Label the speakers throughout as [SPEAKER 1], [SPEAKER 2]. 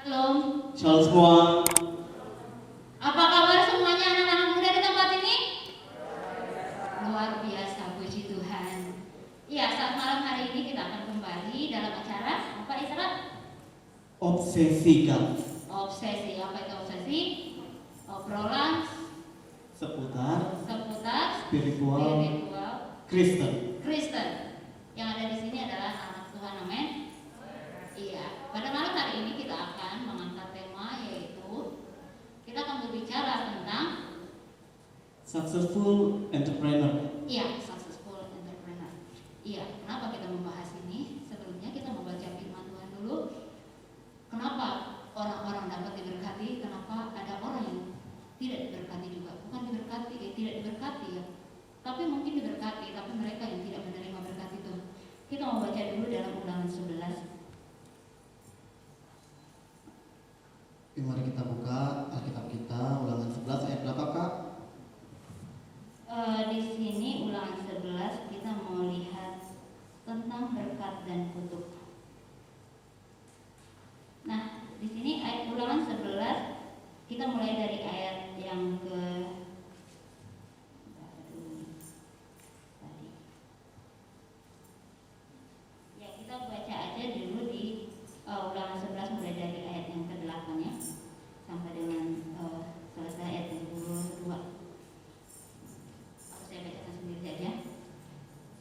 [SPEAKER 1] Shalom.
[SPEAKER 2] Shalom semua.
[SPEAKER 1] Apa kabar semuanya anak-anak muda di tempat ini? Luar biasa, puji Tuhan. Iya, saat malam hari ini kita akan kembali dalam acara apa Isra?
[SPEAKER 2] Obsesikan
[SPEAKER 1] Obsesi. Apa itu obsesi? Obrolan
[SPEAKER 2] seputar
[SPEAKER 1] seputar
[SPEAKER 2] spiritual Kristen.
[SPEAKER 1] Kristen. Yang ada di sini adalah anak Tuhan, amin. Iya, pada malam hari ini kita akan mengangkat tema, yaitu kita akan berbicara tentang
[SPEAKER 2] Successful entrepreneur.
[SPEAKER 1] successful entrepreneur. Iya, kenapa kita membahas ini? Sebelumnya kita membaca firman Tuhan dulu. Kenapa orang-orang dapat diberkati? Kenapa ada orang yang tidak diberkati juga? Bukan diberkati, tidak diberkati ya. Tapi mungkin diberkati, tapi mereka yang tidak menerima berkat itu. Kita membaca dulu dalam Ulangan 11.
[SPEAKER 2] Mari kita buka Alkitab kita, Ulangan 11 ayat berapa Kak?
[SPEAKER 1] Di sini Ulangan 11 kita mau lihat tentang berkat dan kutuk. Nah, di sini ayat Ulangan 11 kita mulai dari ayat yang ke ya, kita baca aja dulu di Ulangan 11 mulai dari ayat yang ke-8 ya, sampai dengan selesai ayat yang ke-22. Saya bacakan sendiri saja.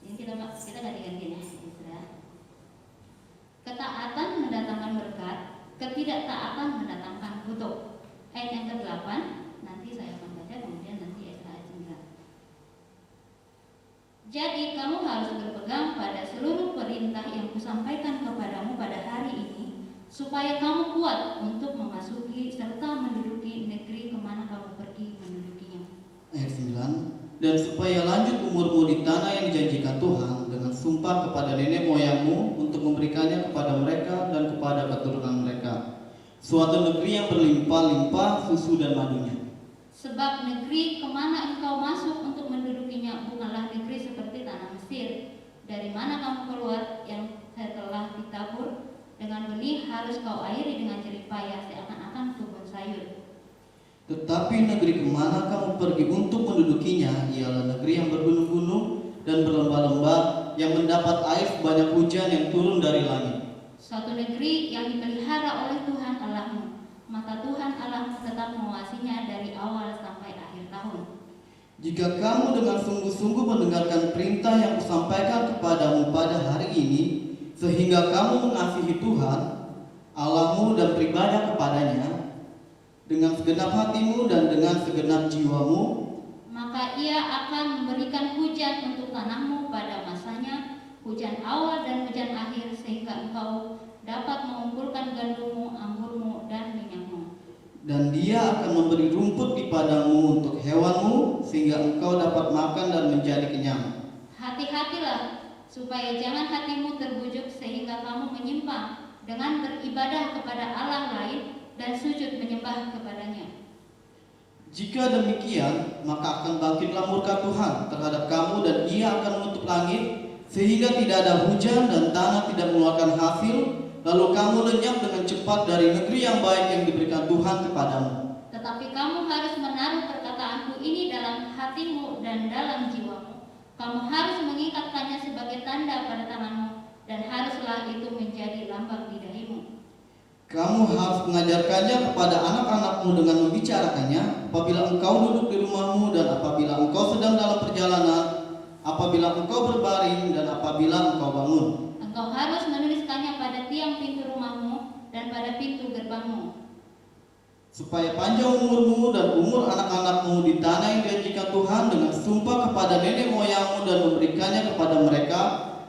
[SPEAKER 1] Ini kita ganti-gantian ya, Isra. Ketaatan mendatangkan berkat, ketidaktaatan mendatangkan kutuk. Ayat yang ke-8 nanti saya akan baca, kemudian nanti Isra juga. Jadi kamu harus berpegang pada seluruh perintah yang kusampaikan kepadamu pada hari ini, supaya kamu kuat untuk memasuki serta menduduki negeri kemana kamu pergi mendudukinya.
[SPEAKER 2] Ayat 9. Dan supaya lanjut umurmu di tanah yang dijanjikan Tuhan dengan sumpah kepada nenek moyangmu untuk memberikannya kepada mereka dan kepada keturunan mereka, suatu negeri yang berlimpah-limpah susu dan madunya.
[SPEAKER 1] Sebab negeri kemana engkau masuk untuk mendudukinya bukanlah negeri seperti tanah Mesir, dari mana kamu keluar, yang telah ditabur dengan benih harus kau airi dengan jerih payah seakan-akan kebun sayur.
[SPEAKER 2] Tetapi negeri kemana kamu pergi untuk mendudukinya ialah negeri yang bergunung-gunung dan berlembah-lembah, yang mendapat air sebanyak hujan yang turun dari langit.
[SPEAKER 1] Suatu negeri yang dipelihara oleh Tuhan Allahmu, maka Tuhan Allahmu tetap mengawasinya dari awal sampai akhir tahun.
[SPEAKER 2] Jika kamu dengan sungguh-sungguh mendengarkan perintah yang kusampaikan kepadamu pada hari ini, sehingga kamu mengasihi Tuhan Allahmu dan beribadah kepadanya dengan segenap hatimu dan dengan segenap jiwamu,
[SPEAKER 1] maka ia akan memberikan hujan untuk tanahmu pada masanya, hujan awal dan hujan akhir, sehingga engkau dapat mengumpulkan gandummu, anggurmu, dan minyakmu.
[SPEAKER 2] dan dia akan memberi rumput di padangmu untuk hewanmu, sehingga engkau dapat makan dan menjadi kenyang.
[SPEAKER 1] Hati-hatilah supaya jangan hatimu terbujuk sehingga kamu menyimpang dengan beribadah kepada Allah lain dan sujud menyembah kepadanya.
[SPEAKER 2] Jika demikian, maka akan bangkitlah murka Tuhan terhadap kamu, dan ia akan menutup langit sehingga tidak ada hujan dan tanah tidak mengeluarkan hasil, lalu kamu lenyap dengan cepat dari negeri yang baik yang diberikan Tuhan kepadamu.
[SPEAKER 1] Tetapi kamu harus menaruh perkataanku ini dalam hatimu dan dalam jiwamu. Kamu harus mengikatkannya sebagai tanda pada tanganmu, dan haruslah itu menjadi lambang di dahimu.
[SPEAKER 2] Kamu harus mengajarkannya kepada anak-anakmu dengan membicarakannya apabila engkau duduk di rumahmu dan apabila engkau sedang dalam perjalanan, apabila engkau berbaring dan apabila engkau bangun.
[SPEAKER 1] Engkau harus menuliskannya pada tiang pintu rumahmu dan pada pintu gerbangmu,
[SPEAKER 2] supaya panjang umurmu dan umur anak-anakmu di tanah yang dijanjikan Tuhan dengan sumpah kepada nenek moyangmu dan memberikannya kepada mereka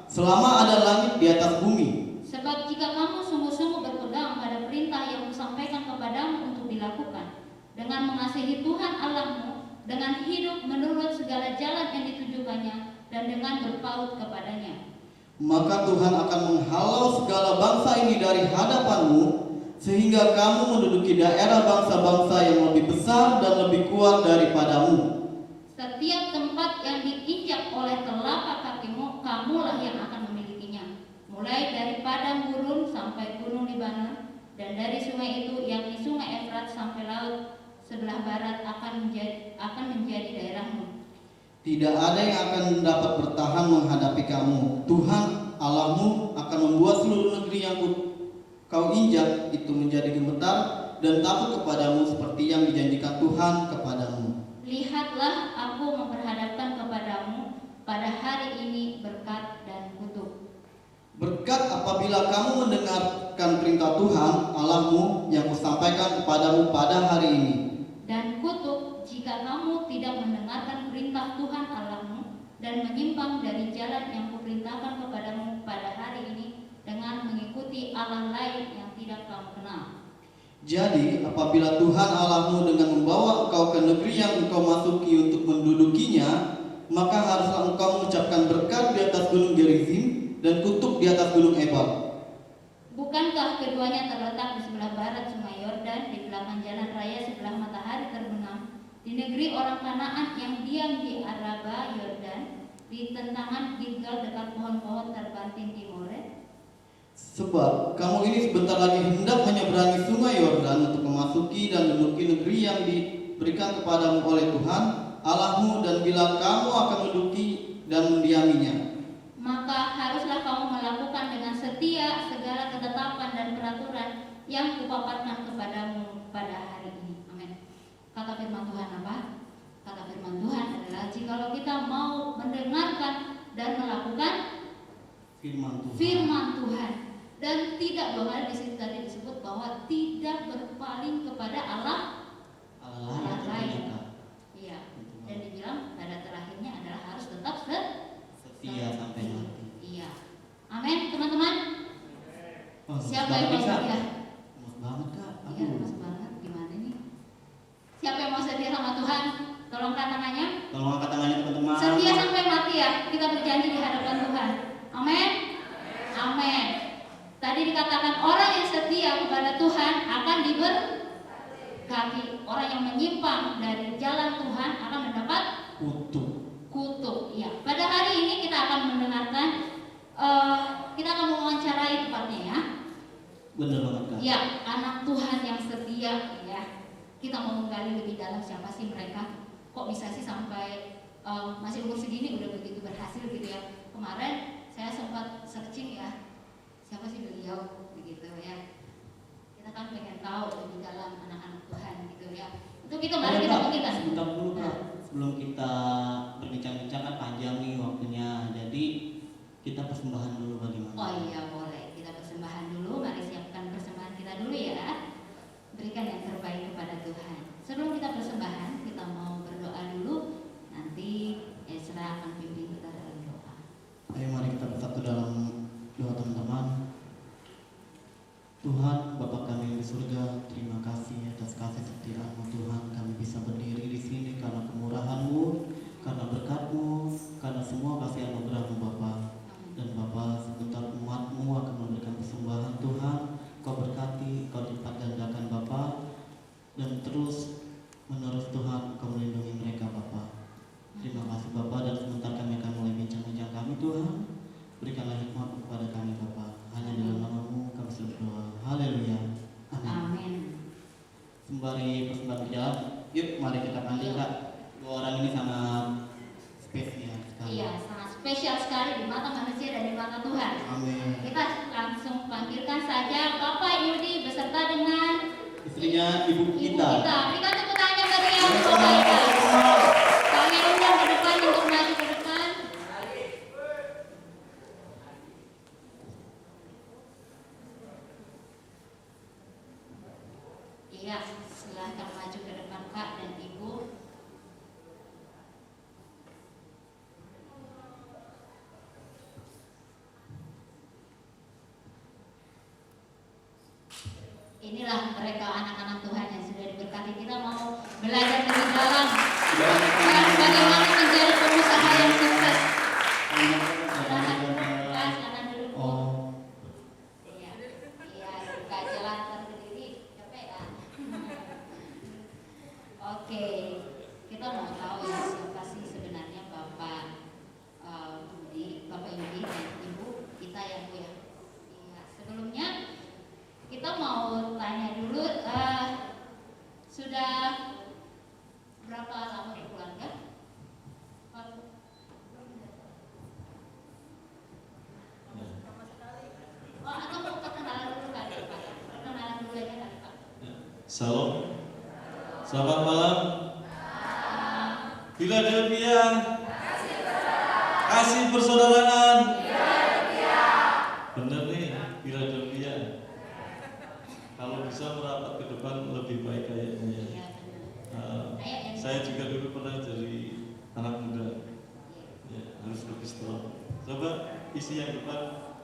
[SPEAKER 2] selama ada langit di atas bumi.
[SPEAKER 1] Sebab jika kamu sungguh-sungguh berpegang pada perintah yang kusampaikan kepadamu untuk dilakukan, dengan mengasihi Tuhan Allahmu, dengan hidup menurut segala jalan yang ditujukannya, dan dengan berpaut kepadanya,
[SPEAKER 2] maka Tuhan akan menghalau segala bangsa ini dari hadapanmu, sehingga kamu menduduki daerah bangsa-bangsa yang lebih besar dan lebih kuat daripadamu.
[SPEAKER 1] Setiap tempat yang diinjak oleh telapak kakimu, kamulah yang akan memilikinya, mulai dari padang gurun sampai gunung Libanon, dan dari sungai itu dekat sampai laut sebelah barat akan menjadi daerahmu.
[SPEAKER 2] Tidak ada yang akan dapat bertahan menghadapi kamu. Tuhan Allahmu akan membuat seluruh negeri yang kau injak itu menjadi gemetar dan takut kepadamu seperti yang dijanjikan Tuhan kepadamu.
[SPEAKER 1] Lihatlah, aku memperhadapkan kepadamu pada hari ini berkat dan kutuk.
[SPEAKER 2] Berkat apabila kamu mendengarkan perintah Tuhan Allahmu yang kusampaikan kepadamu pada hari ini.
[SPEAKER 1] Dan kutuk jika kamu tidak mendengarkan perintah Tuhan Allahmu dan menyimpang dari jalan yang kuperintahkan kepadamu pada hari ini dengan mengikuti Allah lain yang tidak kamu kenal.
[SPEAKER 2] Jadi apabila Tuhan Allahmu dengan membawa engkau ke negeri yang engkau masuki untuk mendudukinya, maka haruslah engkau mengucapkan berkat di atas gunung Gerizim dan kutuk di atas gunung Ebal.
[SPEAKER 1] Bukankah keduanya terletak di sebelah barat sungai Yordan, di belakang jalan raya sebelah matahari terbenam, di negeri orang Kanaan yang diam di Araba Yordan, di tentangan Gilgal dekat pohon-pohon terbanting di More?
[SPEAKER 2] Sebab kamu ini sebentar lagi hendak menyeberangi sungai Yordan untuk memasuki dan menduduki negeri yang diberikan kepadamu oleh Tuhan Allahmu, dan bila kamu akan menduduki dan mendiaminya,
[SPEAKER 1] maka haruslah kamu melakukan dengan setia segala ketetapan dan peraturan yang kupaparkan kepadamu pada hari ini. Amin. Kata firman Tuhan apa? Kata firman Tuhan adalah jikalau kita mau mendengarkan dan melakukan firman Tuhan dan tidak, bahwa di situ tadi disebut bahwa tidak berpaling kepada Allah lain. Iya. Dan dibilang pada terakhirnya adalah harus tetap
[SPEAKER 2] setia sampai mati.
[SPEAKER 1] Iya. Amin, teman-teman. Siapa yang mau setia?
[SPEAKER 2] Mas banget Kak.
[SPEAKER 1] Iya, mas banget. Gimana nih? Siapa yang mau setia sama Tuhan? Tolong angkat tangannya.
[SPEAKER 2] Tolong angkat tangannya teman-teman.
[SPEAKER 1] Setia sampai mati ya. Kita berjanji di hadapan Tuhan. Amin. Amin. Tadi dikatakan orang yang setia kepada Tuhan akan diberkati. Orang yang menyimpang dari jalan Tuhan akan mendapat kutuk. Ya. Pada hari ini kita akan mendengarkan, kita akan mewawancarai tepatnya ya.
[SPEAKER 2] Benar banget Kak.
[SPEAKER 1] Ya, anak Tuhan yang setia ya. Kita mau menggali lebih dalam siapa sih mereka. Kok bisa sih sampai masih umur segini udah begitu berhasil gitu ya. Kemarin saya sempat searching ya, siapa sih beliau begitu ya. Kita kan pengen tahu lebih dalam anak-anak Tuhan gitu ya. Itu kita mari kita pikirkan.
[SPEAKER 3] Sebentar dulu Kak, sebelum kita berbincang-bincang kan panjang nih waktunya. Jadi kita persembahan dulu bagaimana?
[SPEAKER 1] Oh iya boleh, kita persembahan dulu. Mari siapkan persembahan kita dulu ya. Berikan yang terbaik kepada Tuhan. Sebelum kita persembahan, kita mau berdoa dulu. Nanti Ezra akan pimpin kita dalam doa.
[SPEAKER 2] Ayo mari kita bersatu dalam doa teman-teman. Tuhan, Bapa kami yang di surga, terima kasih atas kasih setia-Mu Tuhan. Kami bisa berdiri di sini karena kemurahan-Mu, karena berkat-Mu, karena semua kasih anugerah-Mu Bapa. Dan Bapa, sebentar umat-Mu akan memberikan persembahan Tuhan. Kau berkati, Kau lipat gandakan Bapa, dan terus menerus Tuhan Kau melindungi mereka Bapa. Terima kasih Bapa, dan sebentar kami akan mulai bincang-bincang kami Tuhan. Berikanlah hikmat kepada kami Bapa. Hanya dalam nama-Mu kami selalu berdoa. Haleluya. Amin.
[SPEAKER 1] Amin.
[SPEAKER 2] Sembari persembahan berjalan, yuk mari kita panggil Kak. Dua orang ini sangat spesial sekali.
[SPEAKER 1] Iya, sangat spesial sekali di mata manusia dan di mata Tuhan.
[SPEAKER 2] Amin.
[SPEAKER 1] Kita langsung panggilkan saja Bapak Yudi beserta dengan
[SPEAKER 2] Istrinya Ibu kita.
[SPEAKER 1] Berikan tepuk tangan bagi yang terbaik. Kami undang ke depan untuk maju ke depan. Iya, silahkan maju ke depan Pak dan Ibu. Inilah mereka anak-anak Tuhan yang sudah diberkati. Kita mau belajar lebih dalam bagaimana menjadi pengusaha yang sukses. Silakan dulu. Iya, buka jalan berdiri, capek ya. Oke, kita mau tahu ya siapa sih sebenarnya Bapak Yudi dan Ibu kita ya Bu ya. Iya, sebelumnya kita mau tanya dulu
[SPEAKER 4] Salam. Selamat malam. Philadelphia. Kasih persaudaraan. Benar nih, Philadelphia. Kalau bisa merapat ke depan lebih baik kayaknya ya.
[SPEAKER 1] Iya, benar.
[SPEAKER 4] Saya juga dulu pernah jadi anak muda. Ya, harus lebih strong. Coba isi yang depan.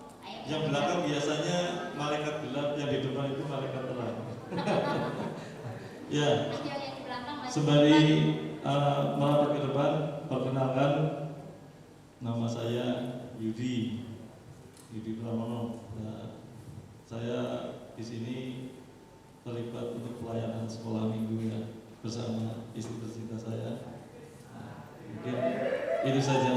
[SPEAKER 4] Yang belakang biasanya malaikat gelap, yang di depan itu malaikat terang. Ya, sembari merapat ke depan, perkenalkan nama saya Yudi Pramono. Nah, saya di sini terlibat untuk pelayanan sekolah minggu ya bersama istri tercinta saya. Nah, mungkin itu saja.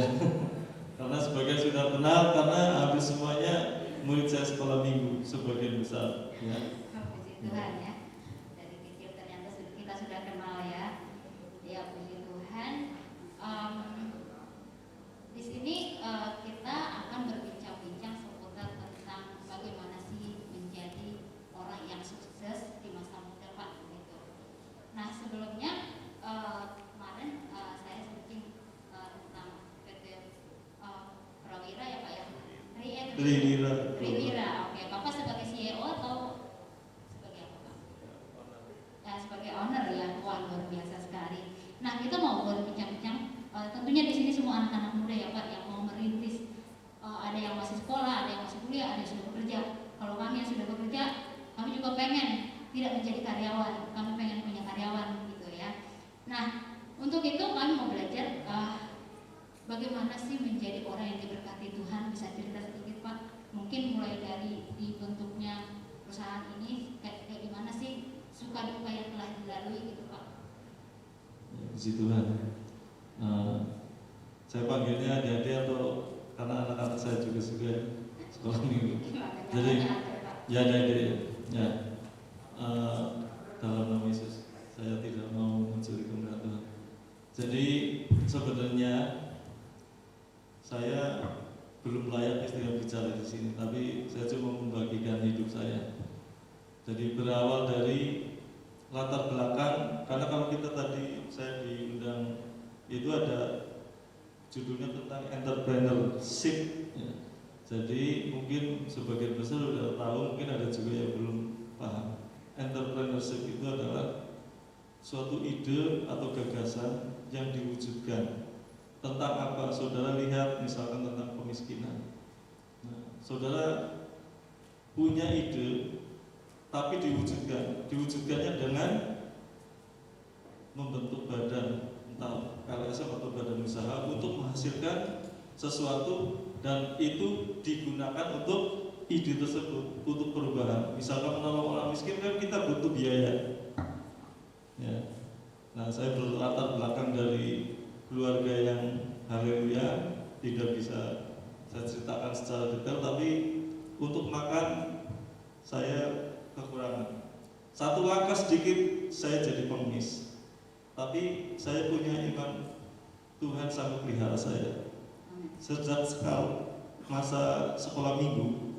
[SPEAKER 4] Karena sebagian sudah kenal, karena hampir semuanya murid saya sekolah minggu sebagian besar. Ya.
[SPEAKER 1] Puji Tuhan ya. Dari kecil ternyata kita sudah kenal ya. Ya puji Tuhan. Di sini kita akan berbincang-bincang seputar tentang bagaimana sih menjadi orang yang sukses di masa muda Pak. Gitu. Nah sebelumnya kemarin saya speaking tentang PT Prawira ya Pak ya. Trinira. Oke, Bapak sebagai CEO atau sebagai apa Pak? Ya, sebagai owner ya. Wah, luar biasa sekali. Nah, kita mau berbincang-bincang. Tentunya di sini semua anak-anak muda ya Pak yang mau merintis. Ada yang masih sekolah, ada yang masih kuliah, ada yang sudah bekerja. Kalau kami yang sudah bekerja, kami juga pengen tidak menjadi karyawan. Kami pengen punya karyawan gitu ya. Nah, untuk itu kami mau belajar bagaimana sih menjadi orang yang diberkati Tuhan. Bisa cerita sedikit Pak? Mungkin mulai dari dibentuknya perusahaan ini kayak gimana sih, suka duka yang telah dilalui gitu Pak?
[SPEAKER 4] Ya, puji Tuhan. Saya panggilnya adik-adik atau karena anak-anak saya juga sekolah minggu. Jadi ya adik-adik ya. Dalam nama Yesus saya tidak mau mencuri kemuliaan Tuhan. Jadi sebenarnya saya belum layak istilah bicara di sini, tapi saya cuma membagikan hidup saya. Jadi berawal dari latar belakang, karena kalau kita tadi saya diundang itu ada judulnya tentang entrepreneurship. Ya. Jadi mungkin sebagian besar sudah tahu, mungkin ada juga yang belum paham. Entrepreneurship itu adalah suatu ide atau gagasan yang diwujudkan. Tentang apa? Saudara lihat misalkan tentang kemiskinan. Nah, saudara punya ide, tapi diwujudkannya dengan membentuk badan, entah LSM atau badan usaha untuk menghasilkan sesuatu, dan itu digunakan untuk ide tersebut untuk perubahan. Misalkan menolong orang miskin kan kita butuh biaya. Ya. Nah, saya berlatar belakang dari keluarga yang haleluya, tidak bisa saya ceritakan secara detail, tapi untuk makan saya kekurangan. Satu langkah sedikit saya jadi pengemis, tapi saya punya iman Tuhan sanggup pelihara saya. Sejak masa sekolah minggu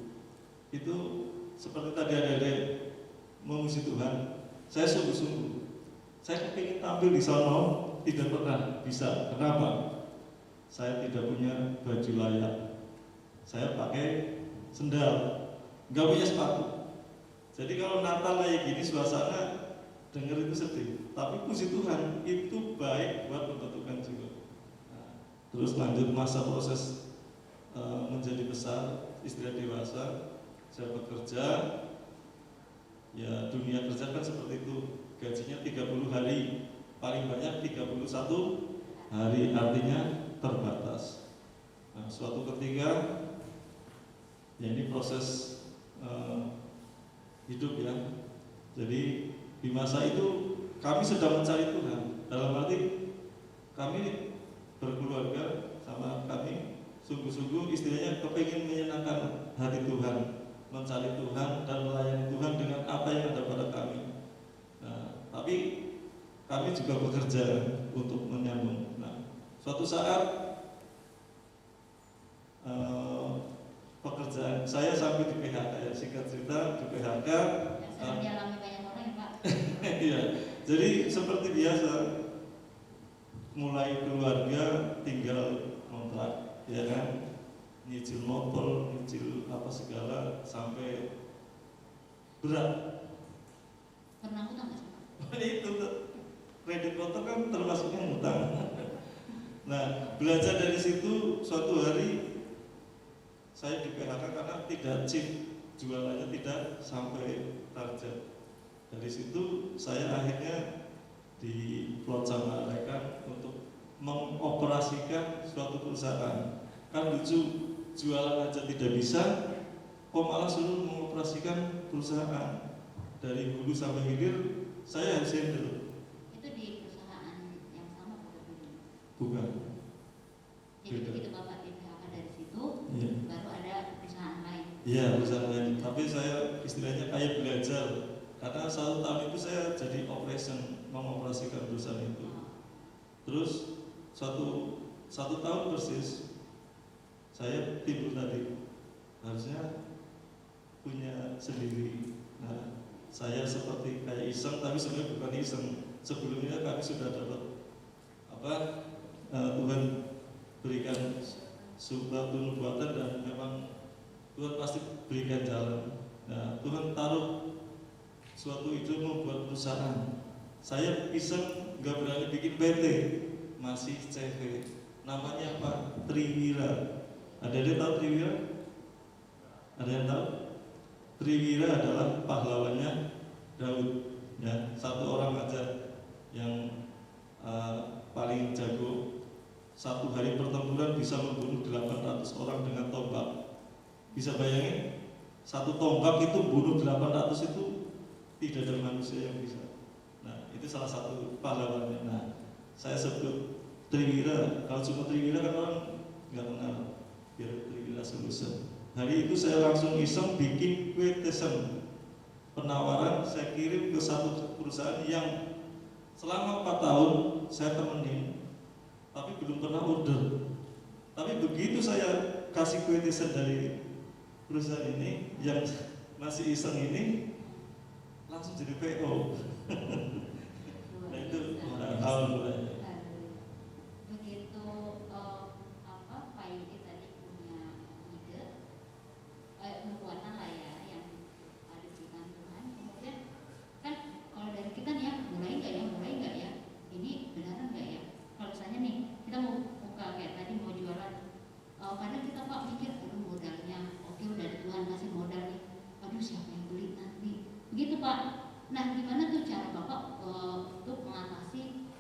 [SPEAKER 4] itu seperti tadi ada memuji Tuhan, saya sungguh-sungguh. Saya kepingin tampil di sana, tidak pernah bisa. Kenapa? Saya tidak punya baju layak. Saya pakai sendal, nggak punya sepatu. Jadi kalau Natal kayak gini suasana, dengar itu sedih. Tapi puji Tuhan, itu baik buat pembentukan jiwa. Nah, terus lanjut masa proses menjadi besar, istilah dewasa, saya bekerja. Ya dunia kerja kan seperti itu, gajinya 30 hari, paling banyak 31 hari, artinya terbatas. Nah, suatu ketika, ya ini proses hidup ya. Jadi di masa itu kami sedang mencari Tuhan. Dalam arti kami berkeluarga sama kami sungguh-sungguh istilahnya kepingin menyenangkan hati Tuhan, mencari Tuhan dan melayani Tuhan dengan apa yang ada pada kami. Nah, tapi kami juga bekerja untuk menyambung. Nah, suatu saat pekerjaan saya sampai di PHK ya, singkat cerita di PHK.
[SPEAKER 1] Yang sering dialami banyak orang ya Pak.
[SPEAKER 4] Jadi seperti biasa, mulai keluarga tinggal kontrak, ya kan, nyicil motor, nyicil apa segala sampai berat.
[SPEAKER 1] Pernah utang nggak sih Pak?
[SPEAKER 4] Itu kredit motor kan termasuknya utang. Nah, belajar dari situ suatu hari saya di PHK karena tidak chip, jualannya tidak sampai target. Dari situ saya akhirnya diplot sama rekan untuk mengoperasikan suatu perusahaan. Kan lucu, jualan aja tidak bisa, kok malah suruh mengoperasikan perusahaan dari hulu sampai hilir. Saya harus handle.
[SPEAKER 1] Itu di perusahaan yang sama bukan dulu.
[SPEAKER 4] Bukan.
[SPEAKER 1] Jadi
[SPEAKER 4] Beda.
[SPEAKER 1] begitu Bapak di PHK dari situ,
[SPEAKER 4] Iya.
[SPEAKER 1] baru ada perusahaan lain.
[SPEAKER 4] Iya, perusahaan lain. Tapi saya istilahnya kayak belajar. Karena 1 tahun itu saya jadi operation, mengoperasikan perusahaan itu. Terus satu tahun persis saya timbul tadi harusnya punya sendiri. Nah, saya seperti kayak iseng, tapi sebenarnya bukan iseng. Sebelumnya kami sudah dapat apa Tuhan berikan suatu nubuatan dan memang Tuhan pasti berikan jalan. Nah, Tuhan taruh suatu ide membuat perusahaan. Saya iseng nggak berani bikin PT, masih CV. Namanya apa? Triwira. Ada yang tahu Triwira? Ada yang tahu? Triwira adalah pahlawannya Daud. Ya, satu orang aja yang paling jago. Satu hari pertempuran bisa membunuh 800 orang dengan tombak. Bisa bayangin? Satu tombak itu bunuh 800 itu tidak ada manusia yang bisa. Nah, itu salah satu pahlawannya. Nah, saya sebut Triwira. Kalau cuma Triwira kan orang nggak kenal. Biar Triwira Solution. Hari itu saya langsung iseng bikin quotation penawaran, saya kirim ke satu perusahaan yang selama 4 tahun saya temenin, tapi belum pernah order. Tapi begitu saya kasih quotation dari perusahaan ini yang masih iseng ini, langsung jadi PO. Nah itu awal mulanya.
[SPEAKER 1] Begitu Pak Yudi tadi punya ide nubuatan lah ya yang diberikan Tuhan. Kemudian kan kalau dari kita nih ya mulai nggak ya ini beneran nggak ya? Kalau misalnya nih kita mau buka kayak tadi mau jualan, kadang kita Pak mikir aduh modalnya oke udah Tuhan kasih modal nih, aduh siapa yang beli nanti begitu Pak. Nah gimana tuh cara Bapak untuk mengatasi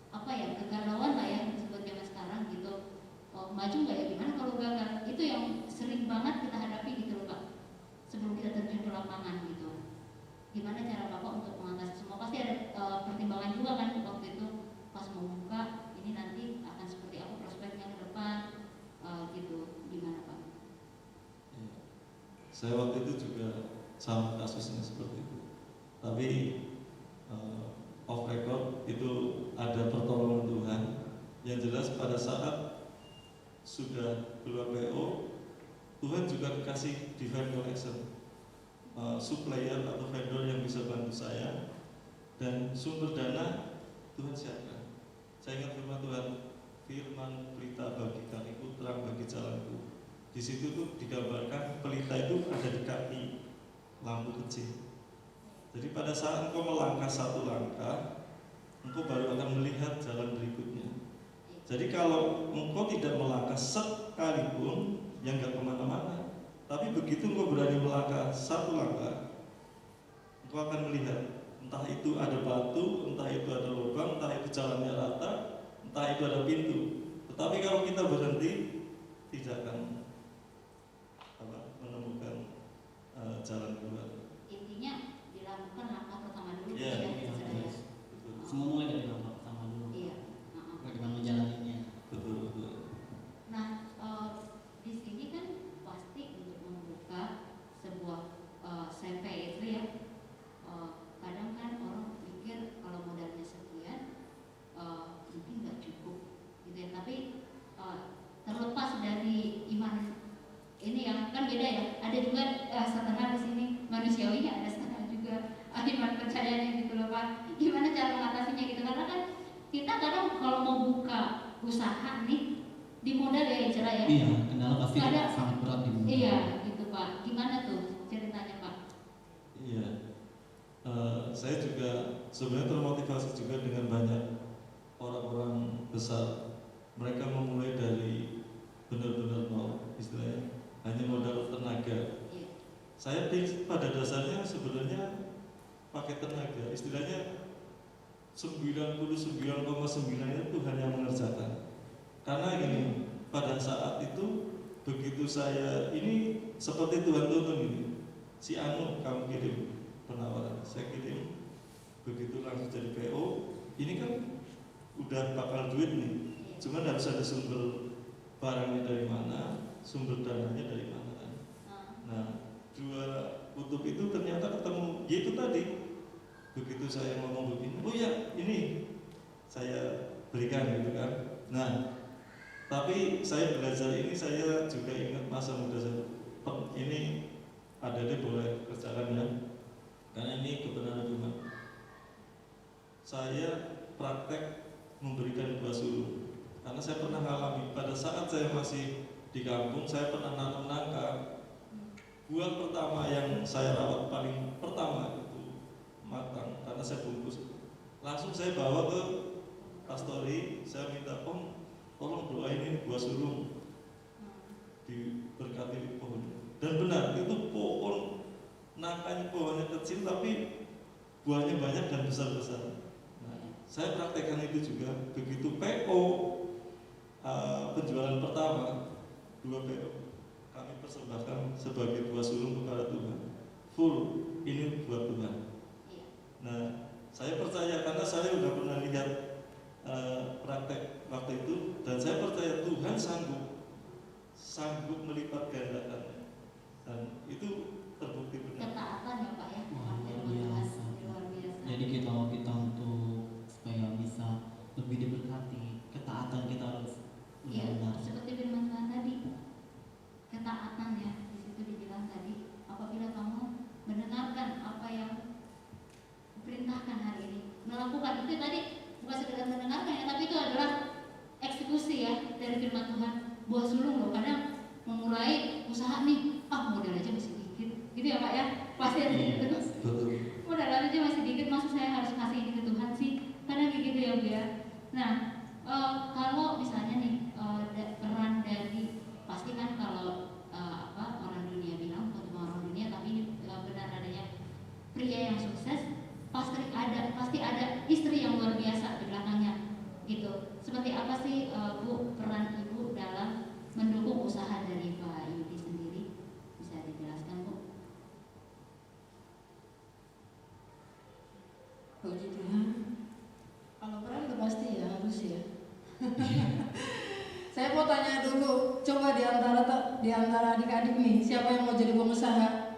[SPEAKER 1] apa ya kegalauan lah ya disebut zaman sekarang gitu, maju nggak ya gimana kalau gagal, itu yang sering banget kita hadapi gitu loh Pak sebelum kita terjun ke lapangan gitu. Gimana cara Bapak untuk mengatasi semua, pasti ada pertimbangan juga kan waktu itu pas mau buka ini nanti akan seperti apa prospeknya ke depan gitu, gimana Pak?
[SPEAKER 4] Saya waktu itu juga sama kasusnya seperti itu. Tapi off record itu ada pertolongan Tuhan. Yang jelas pada saat sudah keluar PO, Tuhan juga kasih divine connection, supplier atau vendor yang bisa bantu saya, dan sumber dana Tuhan siapkan. Saya ingat firman Tuhan, firman pelita bagi kakiku, terang bagi jalanku. Di situ tuh digambarkan pelita itu ada di kaki lampu kecil. Jadi pada saat engkau melangkah satu langkah, engkau baru akan melihat jalan berikutnya. Jadi kalau engkau tidak melangkah sekalipun, yang nggak kemana-mana. Tapi begitu engkau berani melangkah satu langkah, engkau akan melihat entah itu ada batu, entah itu ada lubang, entah itu jalannya rata, entah itu ada pintu. Tetapi kalau kita berhenti, tidak akan menemukan jalan keluar.
[SPEAKER 1] Intinya dilakukan langkah pertama dulu
[SPEAKER 4] Iya,
[SPEAKER 1] ya,
[SPEAKER 3] iya,
[SPEAKER 1] istilahnya.
[SPEAKER 4] Betul.
[SPEAKER 3] Semua mulai dari langkah pertama dulu.
[SPEAKER 1] Iya.
[SPEAKER 3] Bagaimana menjalaninya.
[SPEAKER 4] Betul.
[SPEAKER 1] Nah, di sini kan pasti untuk membuka sebuah CV itu ya, kadang kan orang pikir kalau modalnya sekian mungkin nggak cukup, gitu ya. Tapi terlepas dari iman ini yang kan beda ya. Ada juga setengah di sini manusia iman percayanya gitu loh Pak. Gimana cara mengatasinya gitu, karena kan kita kadang kalau mau buka usaha nih di modal ya Ijra ya.
[SPEAKER 3] Iya, kendala pasti
[SPEAKER 1] Ada-
[SPEAKER 3] sangat berat di modal.
[SPEAKER 1] Iya gitu Pak. Gimana tuh ceritanya Pak?
[SPEAKER 4] Iya. Saya juga sebenarnya termotivasi juga dengan banyak orang-orang besar. Mereka memulai dari benar-benar nol, istilahnya hanya modal tenaga.
[SPEAKER 1] Iya.
[SPEAKER 4] Saya pada dasarnya sebenarnya pakai tenaga, istilahnya 99,9 itu Tuhan yang mengerjakan. Karena gini, pada saat itu begitu saya ini seperti Tuhan tuntun ini, si Anu kamu kirim penawaran, saya kirim, begitu langsung jadi PO. Ini kan udah bakal duit nih, cuman harus ada sumber barangnya dari mana, sumber dananya dari mana kan. Nah, dua kutub itu ternyata ketemu, yaitu tadi begitu saya ngomong begini, oh ya ini saya berikan gitu kan. Nah, tapi saya belajar ini, saya juga ingat masa muda saya. Ini ada deh boleh kerjakan ya, karena ini kebenaran Tuhan. Saya praktek memberikan buah sulung, karena saya pernah mengalami pada saat saya masih di kampung, saya pernah nanam nangka. Buah pertama yang saya rawat paling pertama itu matang, karena saya bungkus. Langsung saya bawa ke pastori, saya minta Om, tolong doain ini buah sulung diberkati di pohon. Dan benar, itu pohon nangkanya pohonnya kecil tapi buahnya banyak dan besar-besar. Nah, saya praktekkan itu juga. Begitu PO penjualan pertama, 2 PO kami persembahkan sebagai buah sulung kepada Tuhan. Full, ini buat Tuhan. Nah, saya percaya karena saya sudah pernah lihat praktek waktu itu, dan saya percaya Tuhan sanggup melipat gandakan, dan itu terbukti benar.
[SPEAKER 1] Ketaatan ya Pak ya.
[SPEAKER 3] Wah, luar biasa.
[SPEAKER 1] Luar biasa.
[SPEAKER 3] Jadi kita untuk supaya bisa lebih diberkati, ketaatan kita harus
[SPEAKER 1] Iya,
[SPEAKER 3] benar-benar.
[SPEAKER 1] seperti firman Tuhan tadi, ketaatan ya, di situ dibilang tadi, apabila kamu mendengarkan apa yang perintahkan hari ini, melakukan itu tadi, bukan sekedar mendengarkan ya, tapi itu adalah eksekusi ya dari firman Tuhan. Buah sulung loh, kadang memulai usaha nih, modal aja masih dikit, gitu ya Pak ya, pasti ada gitu.
[SPEAKER 4] Betul.
[SPEAKER 1] Modal aja masih dikit, masa saya harus kasih ini ke Tuhan sih, kadang kayak gitu ya Bu ya. Nah, kalau misalnya nih peran dari, pasti kan kalau orang dunia bilang bukan cuma orang dunia, tapi benar adanya pria yang sukses, pasti ada istri yang luar biasa di belakangnya gitu. Seperti apa sih Bu peran Ibu dalam mendukung usaha dari Pak Yudi sendiri, bisa dijelaskan Bu?
[SPEAKER 5] Puji Tuhan. Kalau peran udah pasti ya, harus ya. Saya mau tanya dulu, coba di antara adik-adik nih, siapa yang mau jadi pengusaha?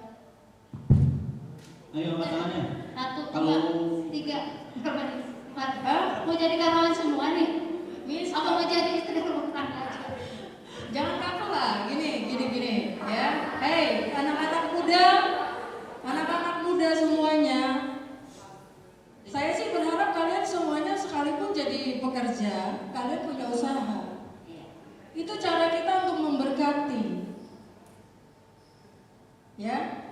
[SPEAKER 3] Ayo masalahnya.
[SPEAKER 1] 1,
[SPEAKER 3] Kalau
[SPEAKER 1] 2, 3, 4.
[SPEAKER 5] Hah?
[SPEAKER 1] Mau jadi karyawan semua nih?
[SPEAKER 5] Miss,
[SPEAKER 1] Apa mau jadi istri rumah tangga aja?
[SPEAKER 5] jangan kaku lah, gini ya. Hei, anak-anak muda semuanya. Saya sih berharap kalian semuanya sekalipun jadi pekerja, kalian punya usaha. Itu cara kita untuk memberkati. Ya,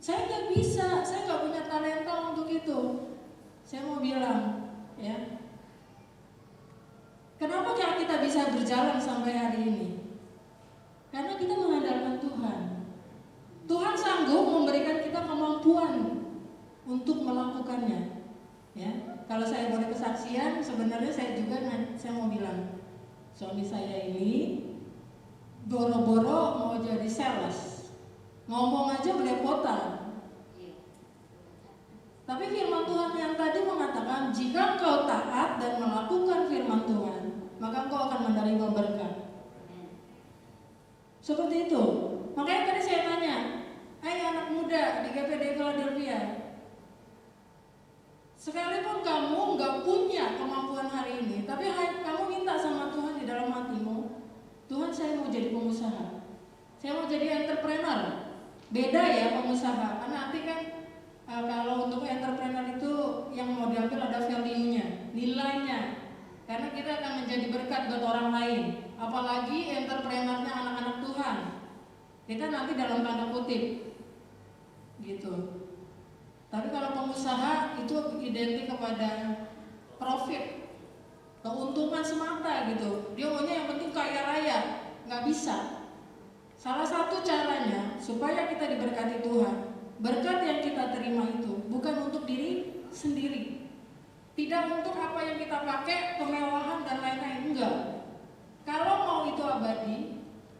[SPEAKER 5] saya nggak bisa, saya nggak punya talenta untuk itu. Saya mau bilang, ya, kenapa kita bisa berjalan sampai hari ini? Karena kita mengandalkan Tuhan. Tuhan sanggup memberikan kita kemampuan untuk melakukannya. Ya, kalau saya boleh kesaksian, sebenarnya saya mau bilang, suami saya ini boro-boro mau jadi sales, ngomong aja belepotan. Tapi firman Tuhan yang tadi mengatakan, jika engkau taat dan melakukan firman Tuhan, maka engkau akan menerima berkat. Seperti itu. Makanya tadi saya tanya, hai anak muda di GPD Philadelphia, sekalipun kamu nggak punya kemampuan hari ini, tapi kamu minta sama Tuhan di dalam hatimu, Tuhan saya mau jadi pengusaha, saya mau jadi entrepreneur. Beda ya pengusaha, karena nanti kan Kalau untuk entrepreneur itu yang mau diambil ada value-nya, nilainya. Karena kita akan menjadi berkat buat orang lain. Apalagi entrepreneurnya anak-anak Tuhan. Kita nanti dalam tanda kutip gitu. Tapi kalau pengusaha itu identik kepada profit, keuntungan semata gitu. Dia maunya yang penting kaya raya, nggak bisa. Salah satu caranya supaya kita diberkati Tuhan, berkat yang kita terima itu bukan untuk diri sendiri, tidak untuk apa yang kita pakai, kemewahan dan lain-lain, enggak. Kalau mau itu abadi,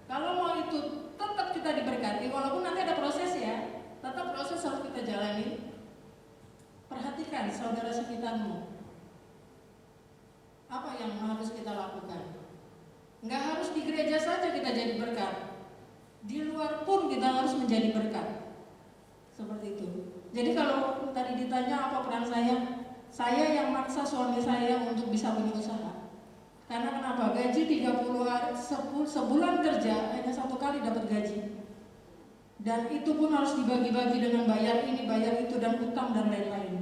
[SPEAKER 5] kalau mau itu tetap kita diberkati, walaupun nanti ada proses ya, tetap proses harus kita jalani. Perhatikan saudara sekitarmu, apa yang harus kita lakukan. Nggak harus di gereja saja kita jadi berkat, di luar pun kita harus menjadi berkat. Seperti itu. Jadi kalau tadi ditanya apa peran saya yang maksa suami saya untuk bisa punya usaha. Karena kenapa? Gaji 30 hari, sebulan kerja hanya 1 kali dapat gaji. Dan itu pun harus dibagi-bagi dengan bayar ini, bayar itu, dan utang dan lain-lain.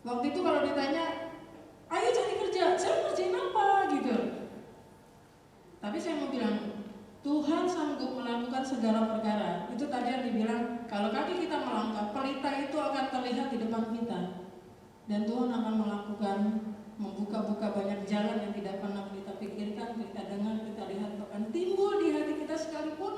[SPEAKER 5] Waktu itu kalau ditanya, ayo cari kerja, saya kerjain apa gitu. Tapi saya mau bilang, Tuhan sanggup melakukan segala perkara. Itu tadi yang dibilang, kalau kaki kita melangkah, pelita itu akan terlihat di depan kita. Dan Tuhan akan melakukan, membuka-buka banyak jalan yang tidak pernah kita pikirkan, kita dengar, kita lihat, bahkan timbul di hati kita sekalipun,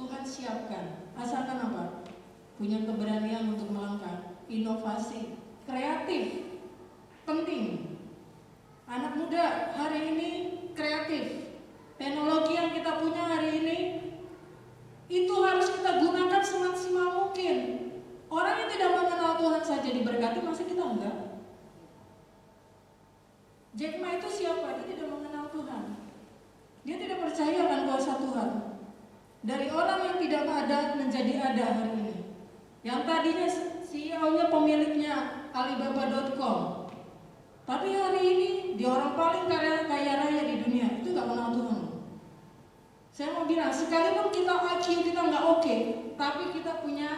[SPEAKER 5] Tuhan siapkan. Asalkan apa? Punya keberanian untuk melangkah, inovasi, kreatif, penting. Anak muda hari ini kreatif. Teknologi yang kita punya hari ini itu harus kita gunakan semaksimal mungkin. Orang yang tidak mengenal Tuhan saja diberkati, masa kita enggak? Jack Ma itu siapa? Dia tidak mengenal Tuhan. Dia tidak percaya akan kuasa Tuhan. Dari orang yang tidak ada menjadi ada hari ini. Yang tadinya CEO-nya pemiliknya Alibaba.com, tapi hari ini dia orang paling kaya raya di dunia, itu gak kenal Tuhan. Saya mau bilang, sekalipun kita IQ kita nggak oke, tapi kita punya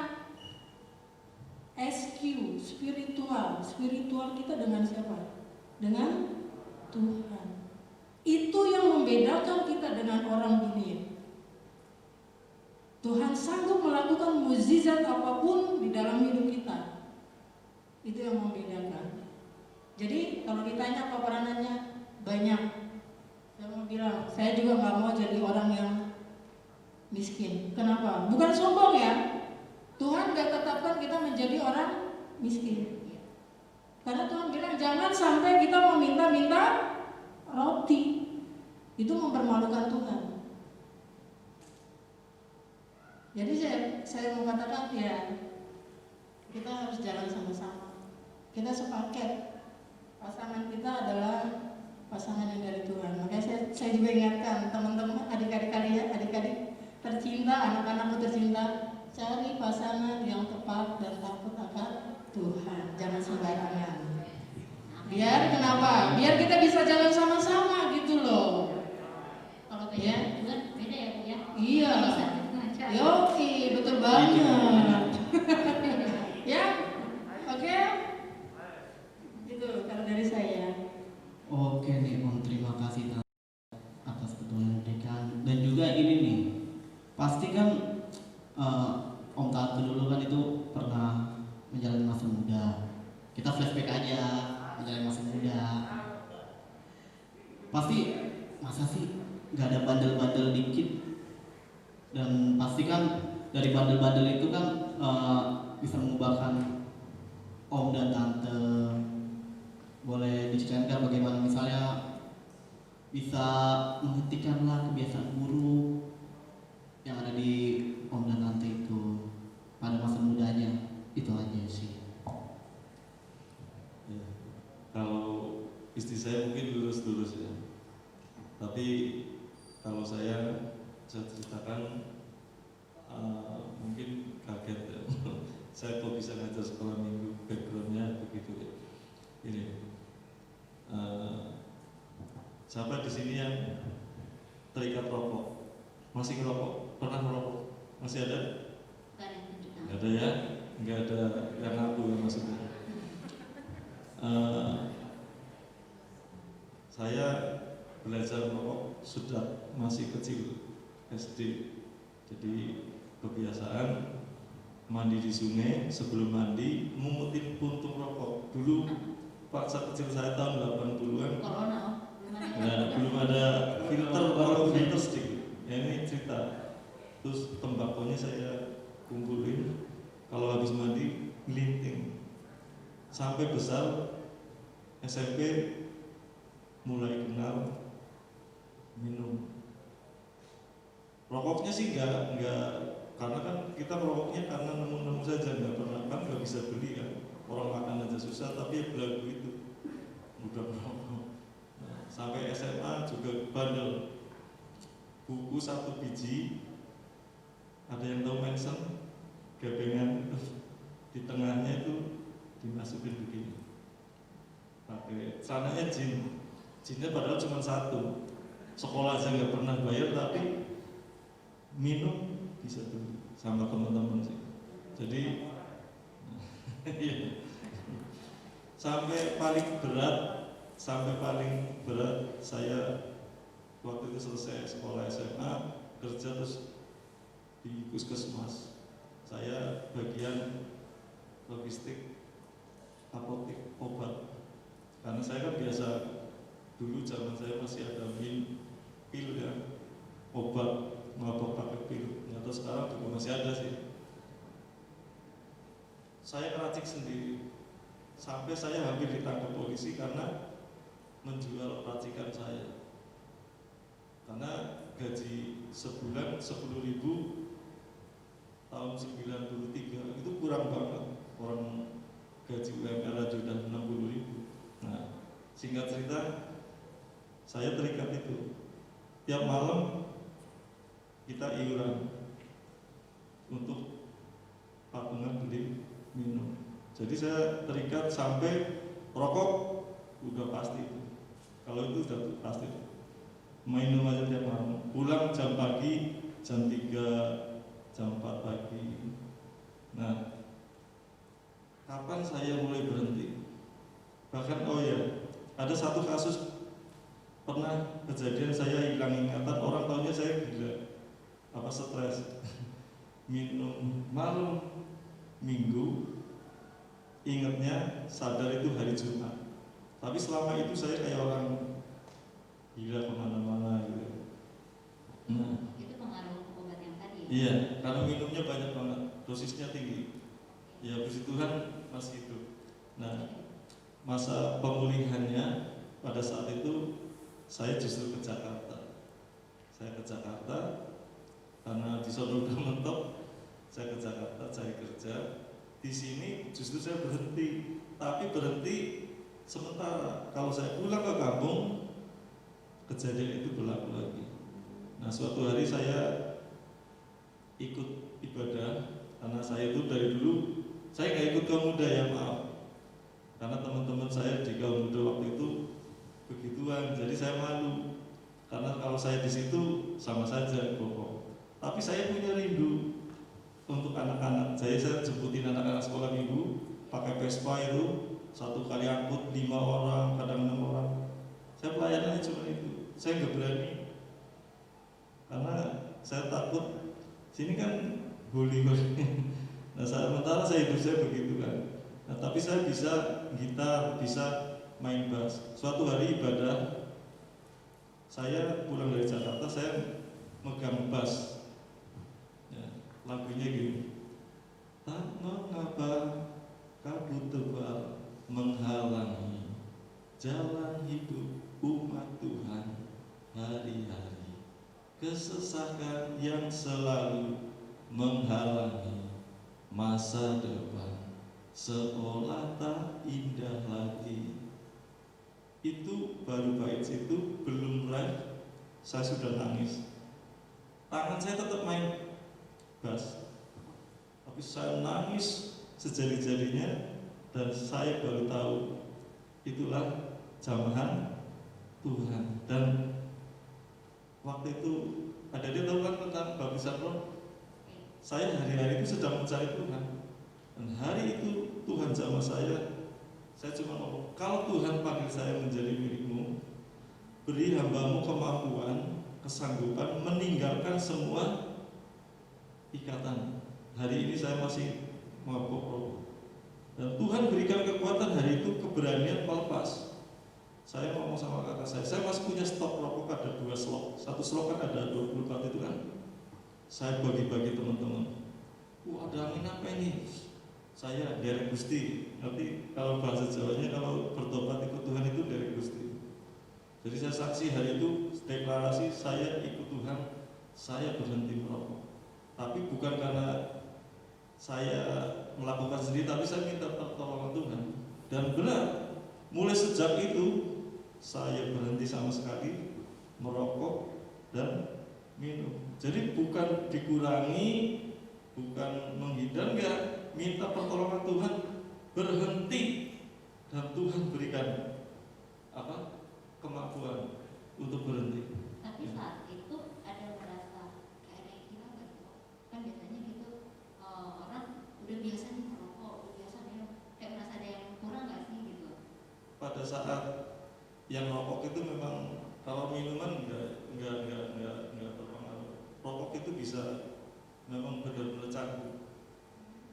[SPEAKER 5] SQ, spiritual kita dengan siapa? Dengan Tuhan. Itu yang membedakan kita dengan orang dunia. Tuhan sanggup melakukan mukjizat apapun di dalam hidup kita. Itu yang membedakan. Jadi kalau ditanya apa peranannya, banyak. Saya mau bilang, saya juga nggak mau jadi orang yang miskin. Kenapa? Bukan sombong ya. Tuhan nggak tetapkan kita menjadi orang miskin. Karena Tuhan bilang jangan sampai kita meminta-minta roti. Itu mempermalukan Tuhan. Jadi saya mau katakan ya, kita harus jalan sama-sama. Kita sepaket. Pasangan kita adalah pasangan yang dari Tuhan. Makanya saya juga ingatkan teman-teman, adik-adik kalian, adik-adik tercinta, anak-anakku tercinta, cari pasangan yang tepat dan takut akan Tuhan. Jangan sembarangan. Biar kenapa? Biar kita bisa jalan sama-sama gitu loh.
[SPEAKER 1] Kalau beda
[SPEAKER 5] Ya.
[SPEAKER 1] Tuhan beda ya Bu ya.
[SPEAKER 5] Iya.
[SPEAKER 1] Bisa ngaca.
[SPEAKER 5] Yoki, betul banget. Ya, oke. Itu kalau dari saya.
[SPEAKER 3] Oke nih Om, terima kasih atas keterangan yang diberikan. Dan juga ini nih, pasti kan Om Tatu dulu kan itu pernah menjalani masa muda. Kita flashback aja, menjalani masa muda. Pasti masa sih nggak ada bandel-bandel dikit. Dan pasti kan dari bandel-bandel itu kan bisa mengubahkan Om dan Tante. Boleh diceritakan bagaimana misalnya bisa menghentikanlah kebiasaan buruk yang ada di Om dan Tante itu pada masa mudanya. Itu aja sih.
[SPEAKER 4] Ya. Kalau istri saya mungkin lurus-lurus ya, tapi kalau saya ceritakan mungkin kaget ya. Saya kok bisa ngajar sekolah minggu, backgroundnya begitu ya. Ini siapa di sini yang terikat rokok? Masih ngerokok? Pernah merokok? Masih ada?
[SPEAKER 1] Bukan yang tunjukkan.
[SPEAKER 4] Nggak ada ya? nggak ada yang ngaku ya maksudnya. Saya belajar merokok sudah masih kecil, SD. Jadi kebiasaan mandi di sungai, sebelum mandi mungutin puntung rokok. Dulu paksa kecil saya tahun 80-an.
[SPEAKER 1] Corona,
[SPEAKER 4] Belum ada filter, baru filter sedikit. Ya ini cerita. Terus tembakonya saya kumpulin, kalau habis mandi ngelinting. Sampai besar SMP mulai kenal minum. Rokoknya sih enggak, karena kan kita merokoknya karena nemu-nemu saja, nggak pernah, kan nggak bisa beli kan. Orang makan aja susah, tapi ya belagu itu mudah merokok. Nah, sampai SMA juga bandel. Buku 1 biji, ada yang tahu Manson, gabengan di tengahnya itu dimasukin begini. Pakai celananya jinnya padahal cuma 1. Sekolah aja nggak pernah bayar, tapi minum bisa tuh sama teman-teman sih. Jadi sampai paling berat saya waktu itu selesai sekolah SMA, kerja terus di puskesmas. Saya bagian logistik apotek obat. Karena saya kan biasa, dulu zaman saya masih ada pil ya, obat mabok pakai pil. Atau sekarang juga masih ada sih. Saya ngeracik sendiri sampai saya hampir ditangkap polisi karena menjual racikan saya. Karena gaji sebulan 10.000 tahun 93 itu kurang banget. Orang gaji UMR aja udah 60.000. Nah, singkat cerita, saya terikat itu. Tiap malam kita iuran untuk patungan beli minum. Jadi saya terikat sampai rokok udah pasti. Kalau itu udah pasti. Minum aja tiap malam. Pulang jam pagi, jam 3, jam 4 pagi. Nah, kapan saya mulai berhenti? Bahkan ada satu kasus pernah kejadian saya hilang ingatan, orang tahunya saya gila, stres. Minum malam Minggu, ingatnya sadar itu hari Jumat. Tapi selama itu saya kayak orang gila kemana-mana gitu. Nah,
[SPEAKER 1] itu pengaruh obat yang tadi.
[SPEAKER 4] Iya, karena minumnya banyak banget, dosisnya tinggi. Ya puji Tuhan masih hidup. Nah, masa pemulihannya pada saat itu saya justru ke Jakarta. Saya ke Jakarta karena di sana udah mentok. Saya ke Jakarta cari kerja. Di sini justru saya berhenti, tapi berhenti sementara. Kalau saya pulang ke kampung, kejadian itu berlaku lagi. Nah, suatu hari saya ikut ibadah karena saya itu dari dulu saya nggak ikut kaum muda ya, maaf. Karena teman-teman saya di kaum muda waktu itu begituan, jadi saya malu. Karena kalau saya di situ sama saja bohong. Tapi saya punya rindu untuk anak-anak. Saya jemputin anak-anak sekolah minggu pakai Vespa itu, 1 kali angkut 5 orang, kadang 6 orang. Saya pelayanannya cuma itu. Saya nggak berani karena saya takut sini kan bully. Nah, sementara saya hidup saya begitu kan. Nah, tapi saya bisa gitar, bisa main bass. Suatu hari ibadah, saya pulang dari Jakarta, saya megang bass. Ya, lagunya gini. Tak mengapa kabut tebal menghalangi jalan hidup umat Tuhan hari-hari. Kesesakan yang selalu menghalangi masa depan seolah tak indah lagi. Itu baru bait itu belum live, saya sudah nangis. Tangan saya tetap main bass, tapi saya nangis sejadi-jadinya. Dan saya baru tahu itulah jamahan Tuhan. Dan waktu itu ada dia tahu kan tentang baptisan roh. Saya hari-hari itu sedang mencari Tuhan. Dan hari itu Tuhan jamah saya cuma ngomong, kalau Tuhan panggil saya menjadi milikmu, beri hambamu kemampuan, kesanggupan meninggalkan semua ikatan. Hari ini saya masih mabuk rokok, dan Tuhan berikan kekuatan hari itu, keberanian melepas. Saya ngomong sama kakak saya masih punya stok rokok, ada 2 slot, 1 slot kan ada 24 itu kan. Saya bagi-bagi teman-teman. Ada angin apa ini? Saya derek Gusti. Nanti kalau bahasa Jawanya, kalau bertobat ikut Tuhan itu derek Gusti. Jadi saya saksi hari itu deklarasi, saya ikut Tuhan, saya berhenti merokok. Tapi bukan karena saya melakukan sendiri, tapi saya minta pertolongan Tuhan. Dan benar, mulai sejak itu saya berhenti sama sekali merokok dan minum. Jadi bukan dikurangi, bukan menghindar, enggak, minta pertolongan Tuhan, berhenti, dan Tuhan berikan kemampuan untuk berhenti.
[SPEAKER 1] Tapi saat itu ada merasa kayak ada yang hilang nggak gitu? Kan biasanya gitu orang udah biasa nih merokok, udah biasa minum, kayak merasa ada yang kurang nggak sih gitu?
[SPEAKER 4] Pada saat yang rokok itu memang, kalau minuman enggak terpengaruh. Rokok itu bisa memang benar-benar candu.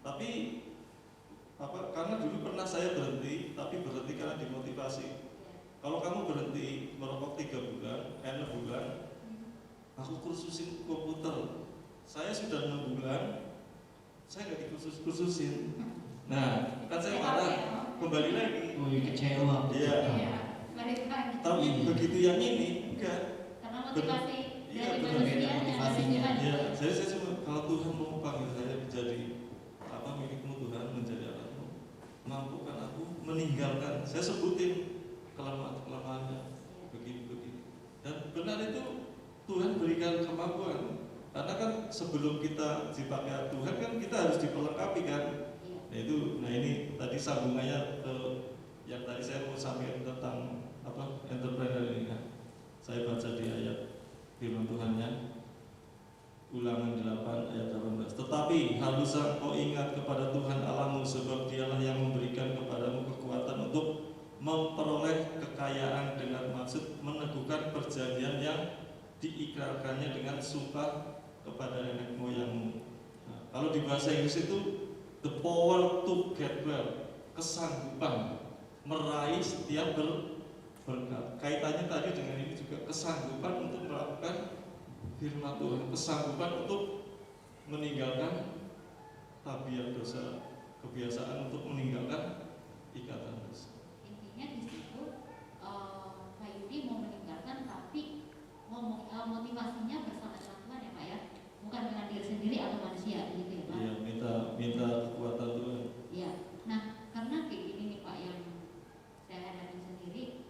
[SPEAKER 4] Tapi karena dulu pernah saya berhenti, tapi berhenti karena dimotivasi. Kalau kamu berhenti merokok 3 bulan, 6 bulan, aku kursusin komputer. Saya sudah 6 bulan, saya nggak dikursusin. Nah, kan saya marah, kembali lagi.
[SPEAKER 3] Kecewa.
[SPEAKER 4] Iya.
[SPEAKER 1] Balik lagi.
[SPEAKER 4] Tapi begitu yang ini enggak.
[SPEAKER 1] Karena motivasi
[SPEAKER 4] Iya,
[SPEAKER 1] dari
[SPEAKER 4] benar,
[SPEAKER 1] manusia
[SPEAKER 3] motivasinya.
[SPEAKER 4] Ya, saya cuma, kalau Tuhan mau panggil saya menjadi milikmu Tuhan, menjadi alatmu, mampukan aku meninggalkan. Saya sebutin kelemahannya, begini. Dan benar itu Tuhan berikan kemampuan. Karena kan sebelum kita dipakai Tuhan kan kita harus diperlengkapi kan. Nah ini tadi sambungannya ke yang tadi saya mau sampaikan tentang entrepreneur ini kan. Saya baca di ayat firman Tuhannya, Ulangan 8 ayat 18. Tetapi haruslah kau ingat kepada Tuhan Allahmu, sebab Dialah yang memberikan kepadamu kekuatan untuk memperoleh kekayaan dengan maksud meneguhkan perjanjian yang diikrarkannya dengan sumpah kepada nenek moyangmu. Nah, kalau di bahasa Inggris itu the power to get well, kesanggupan meraih setiap berkat. Kaitannya tadi dengan ini juga, kesanggupan untuk melakukan firman Tuhan, kesanggupan untuk meninggalkan tabiat dosa, kebiasaan untuk meninggalkan ikatan dosa.
[SPEAKER 1] Intinya di situ Pak Yudi mau meninggalkan, tapi motivasinya bersama dengan Tuhan ya Pak ya, bukan dengan diri sendiri atau manusia gitu ya Pak.
[SPEAKER 4] Iya, minta kekuatan Tuhan.
[SPEAKER 1] Iya. Nah, karena kayak gini nih Pak, yang saya hadapin sendiri,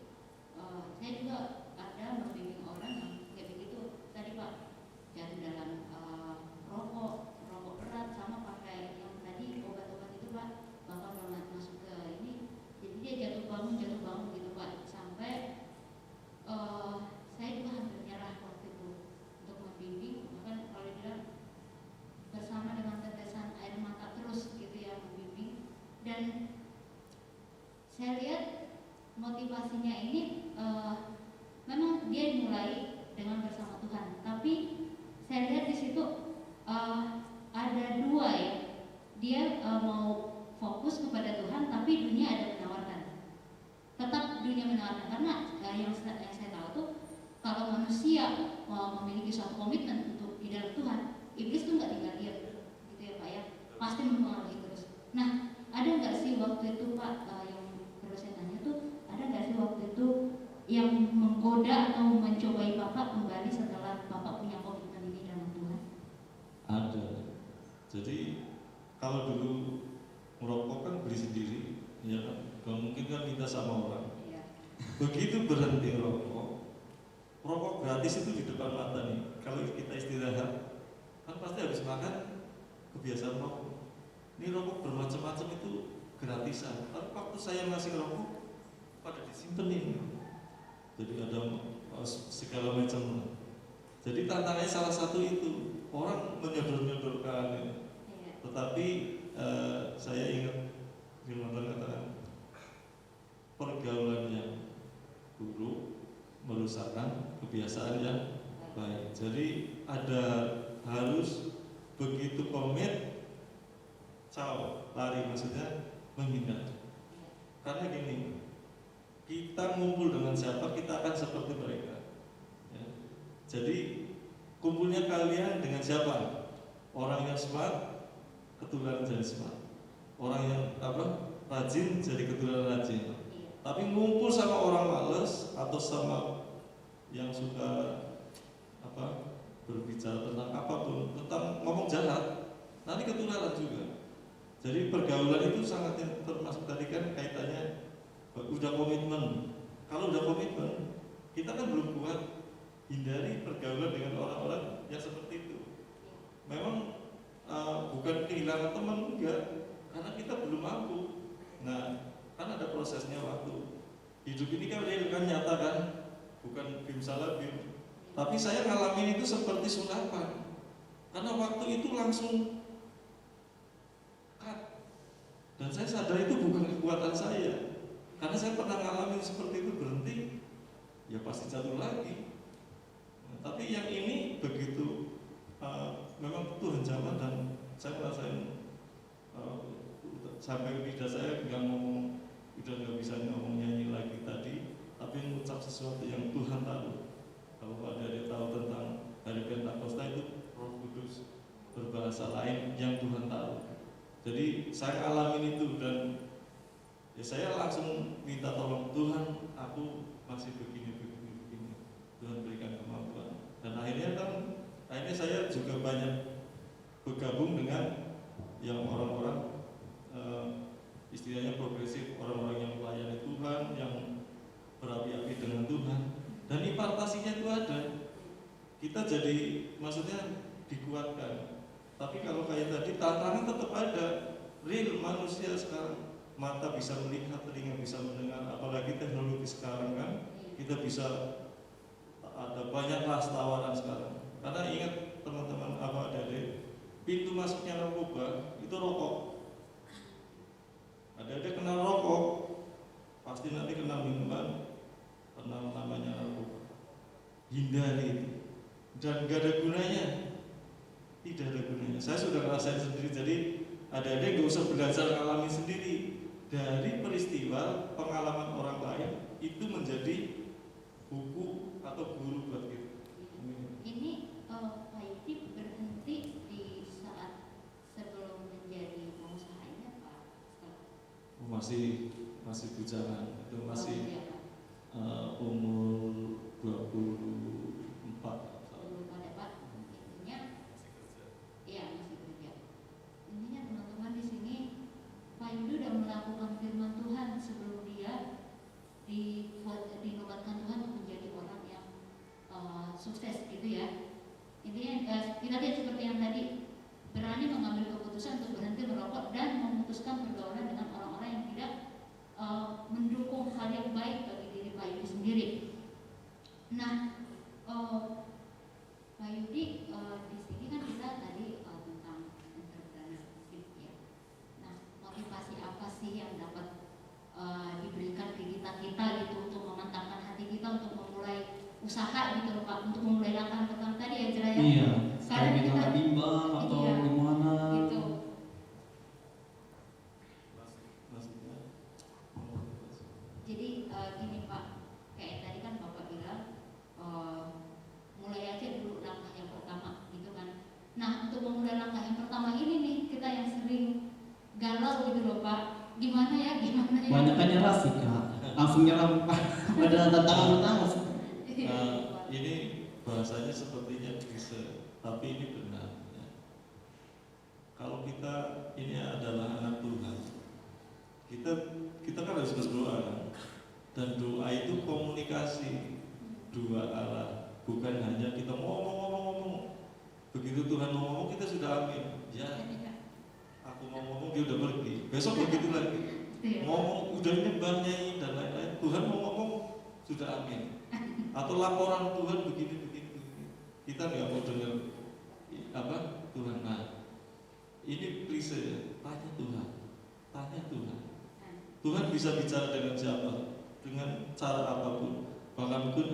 [SPEAKER 1] saya juga ada membimbing orang yang kayak begitu tadi Pak, jatuh dalam rokok berat, sama pakai yang tadi obat-obat itu Pak, bahkan kalau masuk ke ini, jadi dia jatuh bangun gitu Pak, sampai saya juga hampir nyerah waktu itu untuk membimbing, bahkan kalau dibilang bersama dengan tetesan air mata terus gitu ya membimbing. Dan saya lihat motivasinya ini memang dia dimulai dengan bersama Tuhan, tapi saya lihat di situ ada 2 ya, dia mau fokus kepada Tuhan, tapi dunia ada menawarkan, tetap dunia menawarkan. Karena yang saya tahu tuh, kalau manusia memiliki suatu komitmen untuk di dalam Tuhan, iblis tuh nggak tinggal diam gitu ya Pak ya, pasti mempengaruhi terus. Nah, ada nggak sih waktu itu Pak, yang perlu saya tanya tuh, ada nggak sih waktu itu yang menggoda atau mencobai Bapak kembali setelah Bapak punya komitmen ini dalam Tuhan?
[SPEAKER 4] Ada. Jadi kalau dulu merokok kan beli sendiri, ya kan? Gak mungkin kan minta sama orang.
[SPEAKER 1] Iya.
[SPEAKER 4] Begitu berhenti rokok gratis itu di depan mata nih. Kalau kita istirahat, kan pasti habis makan kebiasaan rokok. Ini rokok bermacam-macam itu gratisan. Tapi waktu saya masih rokok, pada disimpenin. Jadi ada segala macam. Jadi tantangannya salah satu itu, orang menyodor-nyodorkan.
[SPEAKER 1] Iya.
[SPEAKER 4] Tetapi saya ingat firman Tuhan katakan pergaulan yang buruk merusakkan kebiasaan yang baik. Jadi ada harus begitu komit, lari, maksudnya menghindar. Karena gini, kita ngumpul dengan siapa kita akan seperti mereka. Ya. Jadi kumpulnya kalian dengan siapa? Orang yang smart, ketularan jadi smart. Orang yang rajin jadi ketularan rajin. Tapi ngumpul sama orang males atau sama yang suka berbicara tentang apapun, tentang ngomong jahat, nanti ketularan juga. Jadi pergaulan itu sangat termasuk tadi kan kaitannya udah komitmen. Kalau udah komitmen, kita kan belum kuat hindari pergaulan dengan orang-orang yang seperti itu. Memang bukan kehilangan teman, enggak, karena kita belum mampu. Nah, kan ada prosesnya waktu. Hidup ini kan real, kan nyata kan, bukan bimsalabim. Tapi saya ngalamin itu seperti sulapan, karena waktu itu langsung cut. Dan saya sadar itu bukan kekuatan saya, karena saya pernah ngalamin seperti itu, berhenti, ya pasti jatuh lagi. Nah, tapi yang ini begitu memang Tuhan zaman, dan saya merasain sampai lidah saya nggak ngomong, udah nggak bisa ngomong nyanyi lagi tadi, tapi mengucap sesuatu yang Tuhan tahu. Kalau ada tahu tentang hari Pentakosta itu Roh Kudus berbahasa lain yang Tuhan tahu. Jadi saya alamin itu, dan ya saya langsung minta tolong Tuhan, aku masih begini. Tuhan berikan kemampuan. Dan akhirnya saya juga banyak bergabung dengan yang orang-orang istilahnya progresif, orang-orang yang melayani Tuhan, yang berapi-api dengan Tuhan. Dan impartasinya itu ada. Kita jadi maksudnya dikuatkan. Tapi kalau kayak tadi tantangan tetap ada. Real manusia sekarang, mata bisa melihat, telinga bisa mendengar, apalagi teknologi sekarang kan, kita bisa ada banyak tawaran sekarang. Karena ingat teman-teman adik, pintu masuknya narkoba itu rokok. Adik-adik kenal rokok, pasti nanti kenal minuman, kenal namanya narkoba. Hindari itu, dan gak ada gunanya, tidak ada gunanya. Saya sudah ngerasain sendiri, jadi adik-adik gak usah belajar alami sendiri. Dari peristiwa pengalaman orang lain itu menjadi buku atau guru buat kita.
[SPEAKER 1] Ini Pak Yudi berhenti di saat sebelum menjadi pengusahanya Pak?
[SPEAKER 4] Masih bujangan, itu masih umur 24.
[SPEAKER 1] Belum ada Pak. Intinya, iya masih kerja. Intinya teman-teman di sini Pak Yudi sudah melakukan firman Tuhan sebelum dia dinobatkan Tuhan untuk menjadi orang yang sukses gitu ya. Intinya kita lihat seperti yang tadi, berani mengambil keputusan untuk berhenti merokok dan memutuskan pergaulan dengan orang-orang yang tidak mendukung hal yang baik bagi diri Pak Yudi sendiri. Nah, Pak Yudi di sini kan kita tadi tentang entrepreneurship ya. Nah, motivasi apa sih yang dapat diberikan ke kita gitu untuk memantapkan hati kita untuk memulai usaha gitu loh Pak, untuk memulai langkah pertama tadi ya Jera ya.
[SPEAKER 3] Iya,
[SPEAKER 1] Sekarang
[SPEAKER 3] kita
[SPEAKER 1] kita
[SPEAKER 3] bimbang atau
[SPEAKER 1] iya,
[SPEAKER 3] gimana
[SPEAKER 1] gitu. Jadi gini Pak, kayak tadi kan Bapak bilang mulai aja dulu langkah yang pertama gitu kan. Nah, untuk memulai langkah yang pertama ini nih, kita yang sering galau gitu loh Pak, gimana ya.
[SPEAKER 3] banyak kan nyerah sih Kak, langsung nyerah pada tantangan pertama sih.
[SPEAKER 4] Ini bahasanya sepertinya bisa, tapi ini benar ya. Kalau kita ini adalah anak Tuhan, kita kan harus berdoa kan? Dan doa itu komunikasi dua arah, bukan hanya kita ngomong. Begitu Tuhan ngomong kita sudah amin ya. Aku mau ngomong dia udah pergi, besok begitu lagi ngomong udah nyembah nyanyi dan lain-lain, Tuhan mau ngomong sudah amin. Atau laporan Tuhan begini, kita nggak mau dengar Tuhan. Nah, ini klise ya, tanya Tuhan, tanya Tuhan. Tuhan bisa bicara dengan siapa, dengan cara apapun, bahkan pun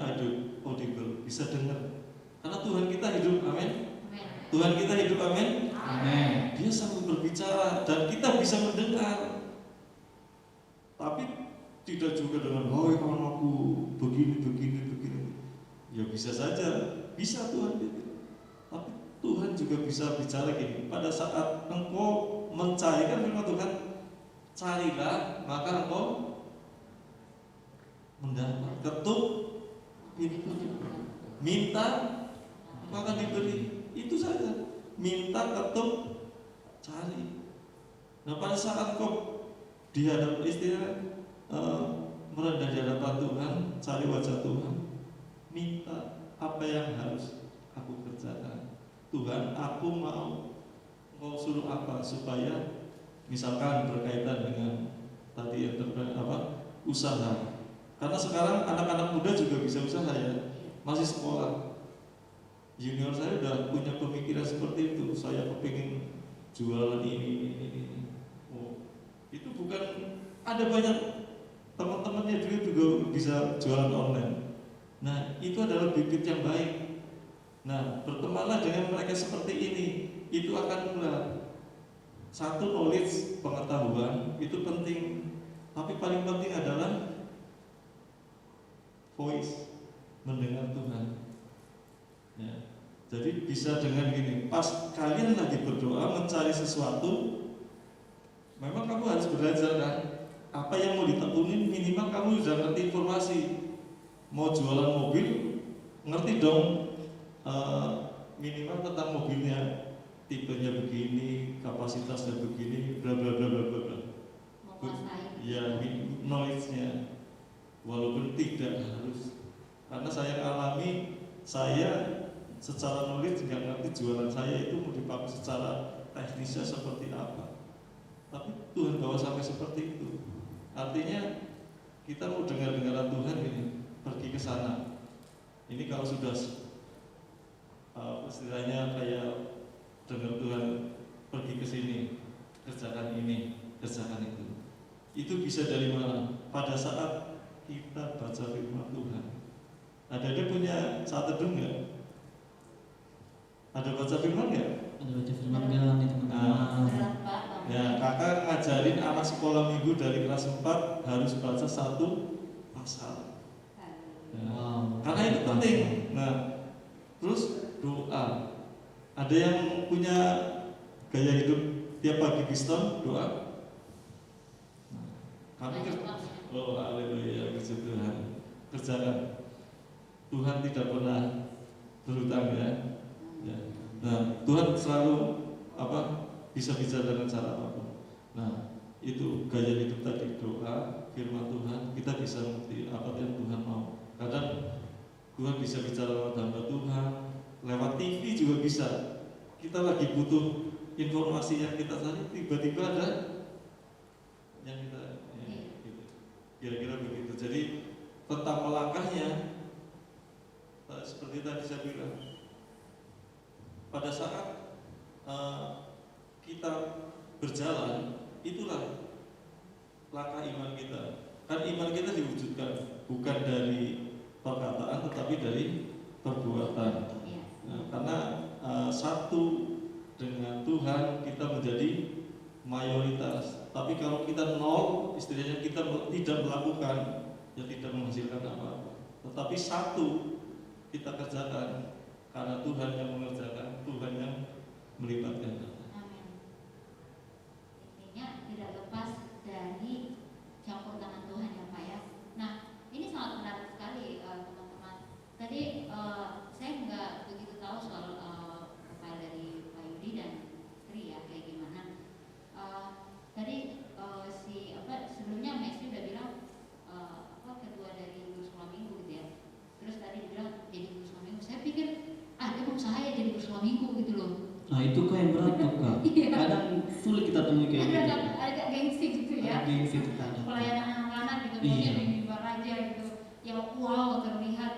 [SPEAKER 4] audible, bisa dengar. Karena Tuhan kita hidup, amin. Tuhan kita hidup, amin.
[SPEAKER 3] Amin.
[SPEAKER 4] Dia sanggup berbicara dan kita bisa mendengar. Tapi tidak juga dengan, oh kalau aku begini. Ya bisa saja, bisa Tuhan gitu. Tapi Tuhan juga bisa bicara gini. Pada saat engkau mencari, kan firman Tuhan, carilah maka engkau mendapat, ketuk pintu, minta maka diberi. Itu saja, minta, ketuk, cari. Nah pada saat engkau dihadap istilah merendah di hadapan Tuhan, cari wajah Tuhan, minta apa yang harus aku kerjakan. Tuhan, aku mau suruh apa supaya misalkan berkaitan dengan tadi yang usaha. Karena sekarang anak-anak muda juga bisa usaha ya, masih sekolah. Junior saya udah punya pemikiran seperti itu. Saya kepingin jualan ini. Oh, itu bukan, ada banyak teman-temannya juga bisa jualan online. Nah, itu adalah bibit yang baik. Nah, bertemanlah dengan mereka seperti ini, itu akan mulai. Satu, knowledge, pengetahuan itu penting, tapi paling penting adalah voice, mendengar Tuhan. Ya. Jadi bisa dengan gini, pas kalian lagi berdoa mencari sesuatu, memang kamu harus belajar kan, apa yang mau ditekunin, minimal kamu sudah ngerti informasi. Mau jualan mobil, ngerti dong minimal tentang mobilnya, tipenya begini, kapasitasnya begini, bla bla bla bla bla. Ya, knowledge-nya. Walaupun tidak harus, karena saya alami, saya secara knowledge nggak ngerti jualan saya itu mau dipakai secara teknisnya seperti apa. Tapi Tuhan bawa sampai seperti itu. Artinya kita mau dengar-dengaran Tuhan ini, pergi ke sana. Ini kalau sudah istilahnya kayak dengar Tuhan, pergi ke sini, kerjakan ini, kerjakan itu. Itu bisa dari mana? Pada saat kita baca firman Tuhan. Ada punya saat teduh nggak? Ada baca firman nggak?
[SPEAKER 3] Ada baca firman nggak nih teman-teman?
[SPEAKER 4] Ya, kakak ngajarin anak sekolah minggu dari kelas 4 harus baca 1 pasal.
[SPEAKER 3] Wow.
[SPEAKER 4] Karena itu penting. Nah, terus doa. Ada yang punya gaya hidup tiap pagi Kristen doa. Kami oh haleluya, puji Tuhan. Kerjakan. Tuhan tidak pernah berhutang ya. Nah, Tuhan selalu bisa bicara dengan cara apapun. Nah, itu gaya hidup tadi, doa, firman Tuhan, kita bisa mengerti apa yang Tuhan mau. Kadang Tuhan bisa bicara lewat hamba Tuhan, lewat TV juga bisa. Kita lagi butuh informasi yang kita cari, tiba-tiba ada yang kita gitu. Kira-kira begitu. Jadi tentang melangkahnya, seperti tadi saya bilang, pada saat kita berjalan, itulah langkah iman kita. Kan iman kita diwujudkan bukan dari perkataan tetapi dari perbuatan. Nah, karena satu dengan Tuhan kita menjadi mayoritas. Tapi kalau kita nol, istilahnya kita tidak melakukan, ya tidak menghasilkan apa-apa. Tetapi satu kita kerjakan, karena Tuhan yang mengerjakan, Tuhan yang melibatkan.
[SPEAKER 1] Amin. Intinya tidak lepas dari campur tangan Tuhan ya Pak ya. Nah ini sangat menarik sekali teman-teman. Tadi saya nggak begitu tahu soal profil dari Pak Yudi dan Tri ya kayak gimana. Tadi sebelumnya Messi udah bilang kedua dari guru sekolah minggu gitu ya. Terus tadi dibilang jadi guru sekolah minggu. Saya pikir dia berusaha ya jadi guru sekolah minggu gitu loh.
[SPEAKER 3] Nah itu kok yang berat tuh kak. Kadang sulit kita temui kayak gitu.
[SPEAKER 1] Agak gengsi gitu ya.
[SPEAKER 3] Gengsi itu kadang.
[SPEAKER 1] Pelayanan anak-anak gitu,
[SPEAKER 3] Iya.
[SPEAKER 1] mungkin di luar aja gitu. Yang wow terlihat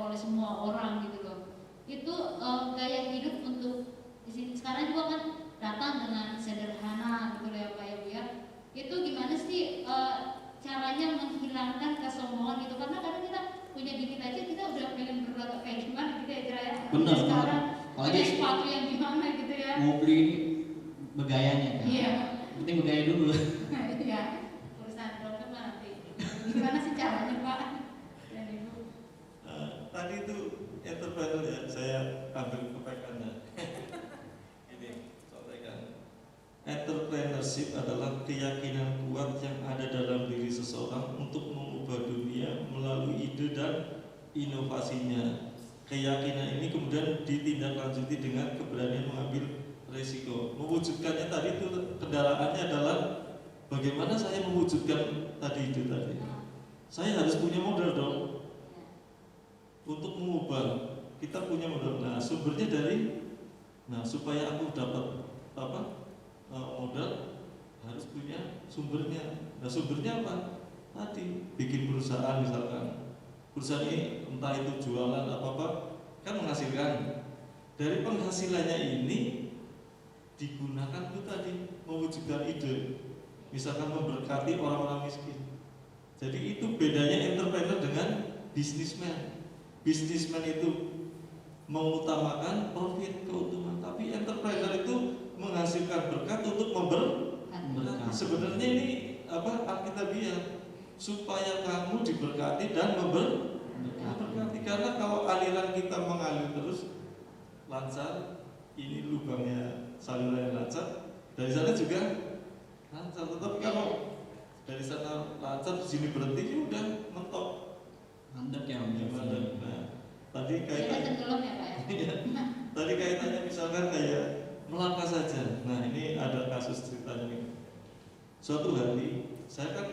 [SPEAKER 1] oleh semua orang gitu loh. Itu gaya hidup untuk di sini sekarang juga kan datang dengan sederhana gitu ya Pak ya Bu ya. Itu gimana sih caranya menghilangkan kesombongan gitu, karena kadang kita punya dikit aja kita udah pengen berlagak kayak gimana gitu ya Jera ya.
[SPEAKER 3] Benar,
[SPEAKER 1] Sekarang
[SPEAKER 3] apalagi
[SPEAKER 1] punya sepatu yang gimana gitu ya.
[SPEAKER 3] mau beli begayanya kan.
[SPEAKER 1] Iya.
[SPEAKER 3] Penting begaya dulu.
[SPEAKER 1] Iya. Urusan dompet mah nanti. Gimana sih caranya Pak dan Ibu?
[SPEAKER 4] Tadi itu entrepreneur ya, saya ambil kepekannya. Ini contekan. Entrepreneurship adalah keyakinan kuat yang ada dalam diri seseorang untuk mengubah dunia melalui ide dan inovasinya. Keyakinan ini kemudian ditindaklanjuti dengan keberanian mengambil resiko. Mewujudkannya tadi itu kendaraannya adalah bagaimana saya mewujudkan tadi itu tadi. Saya harus punya modal dong untuk mengubah. Kita punya modal. Nah, sumbernya dari, supaya aku dapat modal harus punya sumbernya. Nah, sumbernya apa? Tadi bikin perusahaan misalkan. Perusahaan ini entah itu jualan apa kan menghasilkan. Dari penghasilannya ini digunakan itu tadi mewujudkan ide. Misalkan memberkati orang-orang miskin. Jadi itu bedanya entrepreneur dengan businessman. Businessman itu mengutamakan profit, keuntungan, tapi entrepreneur itu menghasilkan berkat untuk memberkati. Sebenarnya ini alkitabiah, supaya kamu diberkati dan memberkati. Karena kalau aliran kita mengalir terus lancar, ini lubangnya saluran yang lancar, dari sana juga lancar. Tetapi kalau dari sana lancar, sini berhenti, ini udah mentok.
[SPEAKER 3] Mandek ya Om.
[SPEAKER 4] Nah, tadi
[SPEAKER 1] Kita
[SPEAKER 4] kaitannya,
[SPEAKER 1] tenggelam ya Pak ya.
[SPEAKER 4] tadi kaitannya misalkan kayak melangkah saja. Nah, ini ada kasus ceritanya nih. Suatu hari saya kan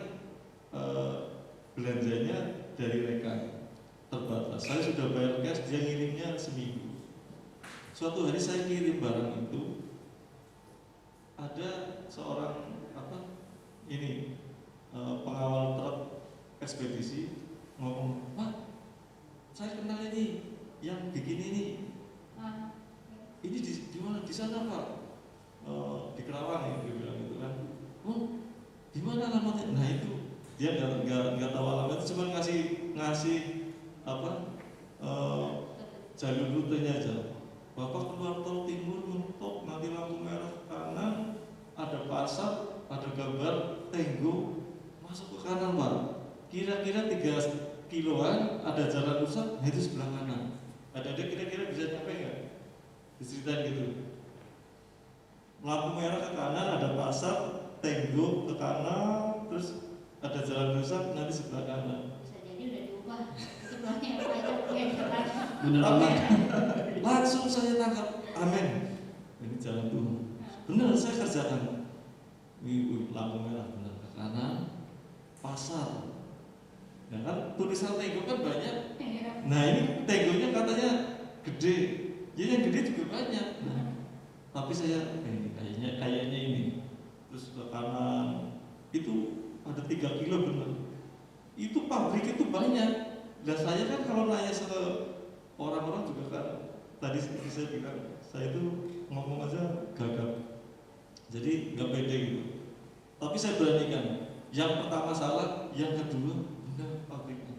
[SPEAKER 4] belanjanya dari rekan terbatas. Saya sudah bayar cash, dia ngirimnya seminggu. Suatu hari saya kirim barang itu, ada seorang pengawal truk ekspedisi ngomong, "Pak, saya kenal ini yang bikin ini. Ini di mana? Di sana Pak, di Kerawang ya," dia bilang gitu kan. "Oh, di mana alamatnya?" Nah itu dia nggak tahu alamatnya, cuma ngasih jalur rutenya aja. Bapak keluar tol timur mentok, nanti lampu merah ke kanan, ada pasar, ada gambar tenggo, masuk ke kanan Pak. Kira-kira 3 kiloan ada jalan rusak, nah itu sebelah kanan. Ada kira-kira bisa nyampe nggak? Diceritain gitu. Lampu merah ke kanan, ada pasar, tenggo ke kanan, terus ada jalan rusak, nanti sebelah kanan.
[SPEAKER 1] Bisa jadi udah diubah sebelahnya apa aja ya.
[SPEAKER 3] Bener
[SPEAKER 4] Tapi
[SPEAKER 3] banget.
[SPEAKER 4] langsung saya tangkap, amin. Ini jalan Tuhan. Benar saya kerjakan. Lampu merah benar ke kanan, pasar. Ya kan tulisan tenggo kan banyak. Nah ini tenggonya katanya gede, ya yang gede juga banyak. Nah, tapi saya kayaknya ini. Terus ke kanan itu ada 3 kilo benar. Itu pabrik itu banyak. Dan saya kan kalau nanya ke orang-orang juga kan, tadi saya bilang saya itu ngomong aja gagap. Jadi nggak pede gitu. Tapi saya beranikan. Yang pertama salah, yang kedua benar pabriknya.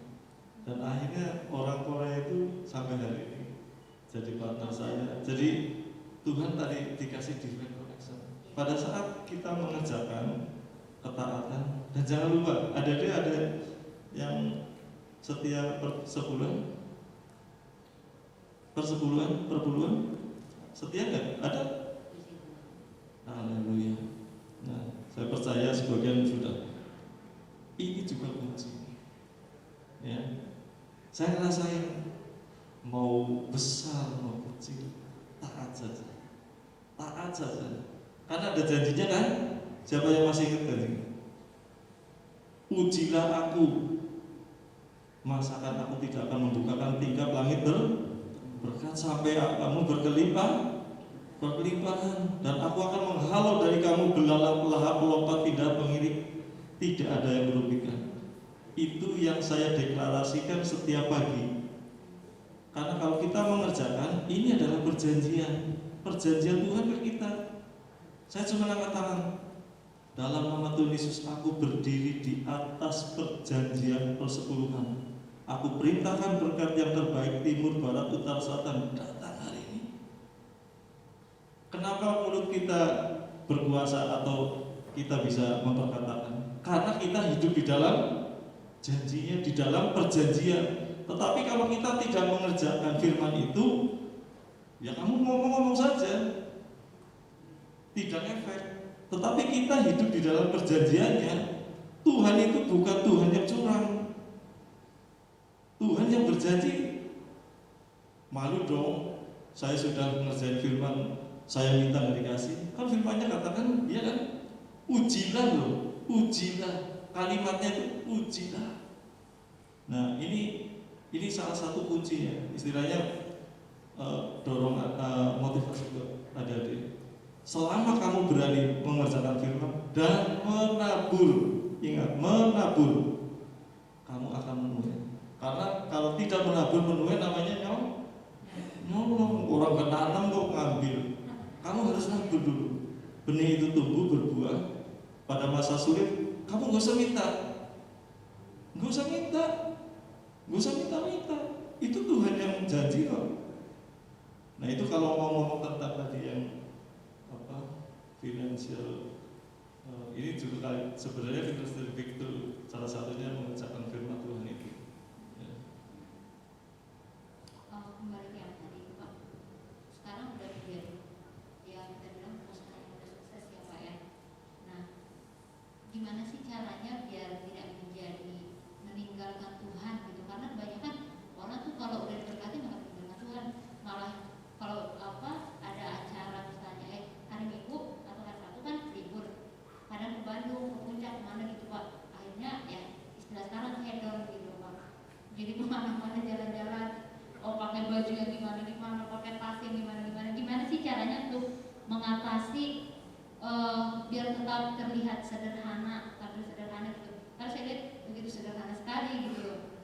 [SPEAKER 4] Dan akhirnya orang Korea itu sampai hari ini jadi partner saya. Jadi Tuhan tadi dikasih divine connection. Pada saat kita mengerjakan ketaatan, dan jangan lupa ada yang setiap sebulan per bulan setia nggak? Ada? Haleluya. Nah, saya percaya sebagian sudah. Ini juga kunci. Ya, saya ngerasain mau besar mau kecil taat saja, karena ada janjinya kan. Siapa yang masih ingat janjinya? Ujilah aku, masakan aku tidak akan membukakan tingkap langit berkat sampai kamu berkelimpahan, dan aku akan menghalau dari kamu belalang pelahap pelompat tidak pengiring, tidak ada yang merugikan. Itu yang saya deklarasikan setiap pagi. Karena kalau kita mengerjakan, ini adalah perjanjian Tuhan ke kita. Saya cuma angkat tangan. Dalam nama Tuhan Yesus, aku berdiri di atas perjanjian persepuluhan. Aku perintahkan berkat yang terbaik timur, barat, utara, selatan datang hari ini. Kenapa mulut kita berkuasa atau kita bisa memperkatakan? Karena kita hidup di dalam janjinya, di dalam perjanjian. Tetapi kalau kita tidak mengerjakan firman itu, ya kamu ngomong-ngomong saja, tidak efek. Tetapi kita hidup di dalam perjanjiannya. Tuhan itu bukan Tuhan yang curang, Tuhan yang berjanji. Malu dong, saya sudah mengerjakan firman, saya minta nggak dikasih. Kan firmannya katakan, iya kan, ujilah loh, ujilah. Kalimatnya itu ujilah. Nah ini salah satu kuncinya, istilahnya dorong motivasi buat adik-adik. Selama kamu berani mengerjakan firman dan menabur, ingat menabur, kamu akan menuai. Karena kalau tidak menabur menuai namanya nyolong. Orang ketanam kok ngambil. Kamu harus nabur dulu. Benih itu tumbuh berbuah. Pada masa sulit kamu gak usah minta, gak usah minta, gak usah minta. Itu Tuhan yang janji kok. Nah itu kalau ngomong tentang tadi yang financial, ini juga sebenarnya financial itu salah satunya mengerjakan firman Tuhan itu. Ya.
[SPEAKER 1] Kembali ke yang tadi itu Pak, sekarang udah menjadi ya kita bilang usaha yang udah sukses ya Pak ya. Nah, gimana sih caranya biar tidak menjadi meninggalkan Tuhan gitu? Karena kebanyakan orang tuh kalau udah diberkati malah meninggalkan Tuhan, malah kalau ada acara misalnya hari Minggu kan libur, kadang ke Bandung, ke Puncak, kemana gitu Pak. Akhirnya ya istilah sekarang hedon gitu Pak. Jadi kemana-mana jalan-jalan, pakai baju yang gimana-gimana, pakai tas yang gimana-gimana. Gimana sih caranya untuk mengatasi biar tetap terlihat sederhana, tampil sederhana gitu. Karena saya lihat begitu sederhana sekali gitu.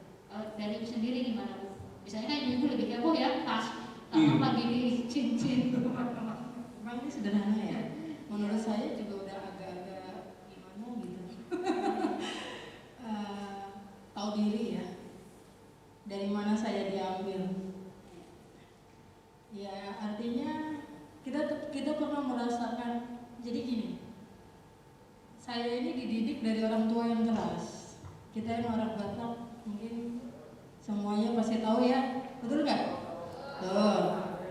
[SPEAKER 1] Dari ibu sendiri gimana Bu? Misalnya kan ibu lebih heboh ya, tas, lagi di cincin.
[SPEAKER 5] Memang ini sederhana ya. Menurut saya juga udah agak-agak gimana gitu. Tahu diri ya. Dari mana saya diambil. Ya artinya kita pernah merasakan. Jadi gini, saya ini dididik dari orang tua yang keras. Kita yang orang Batak mungkin semuanya pasti tahu ya, betul nggak? Tuh.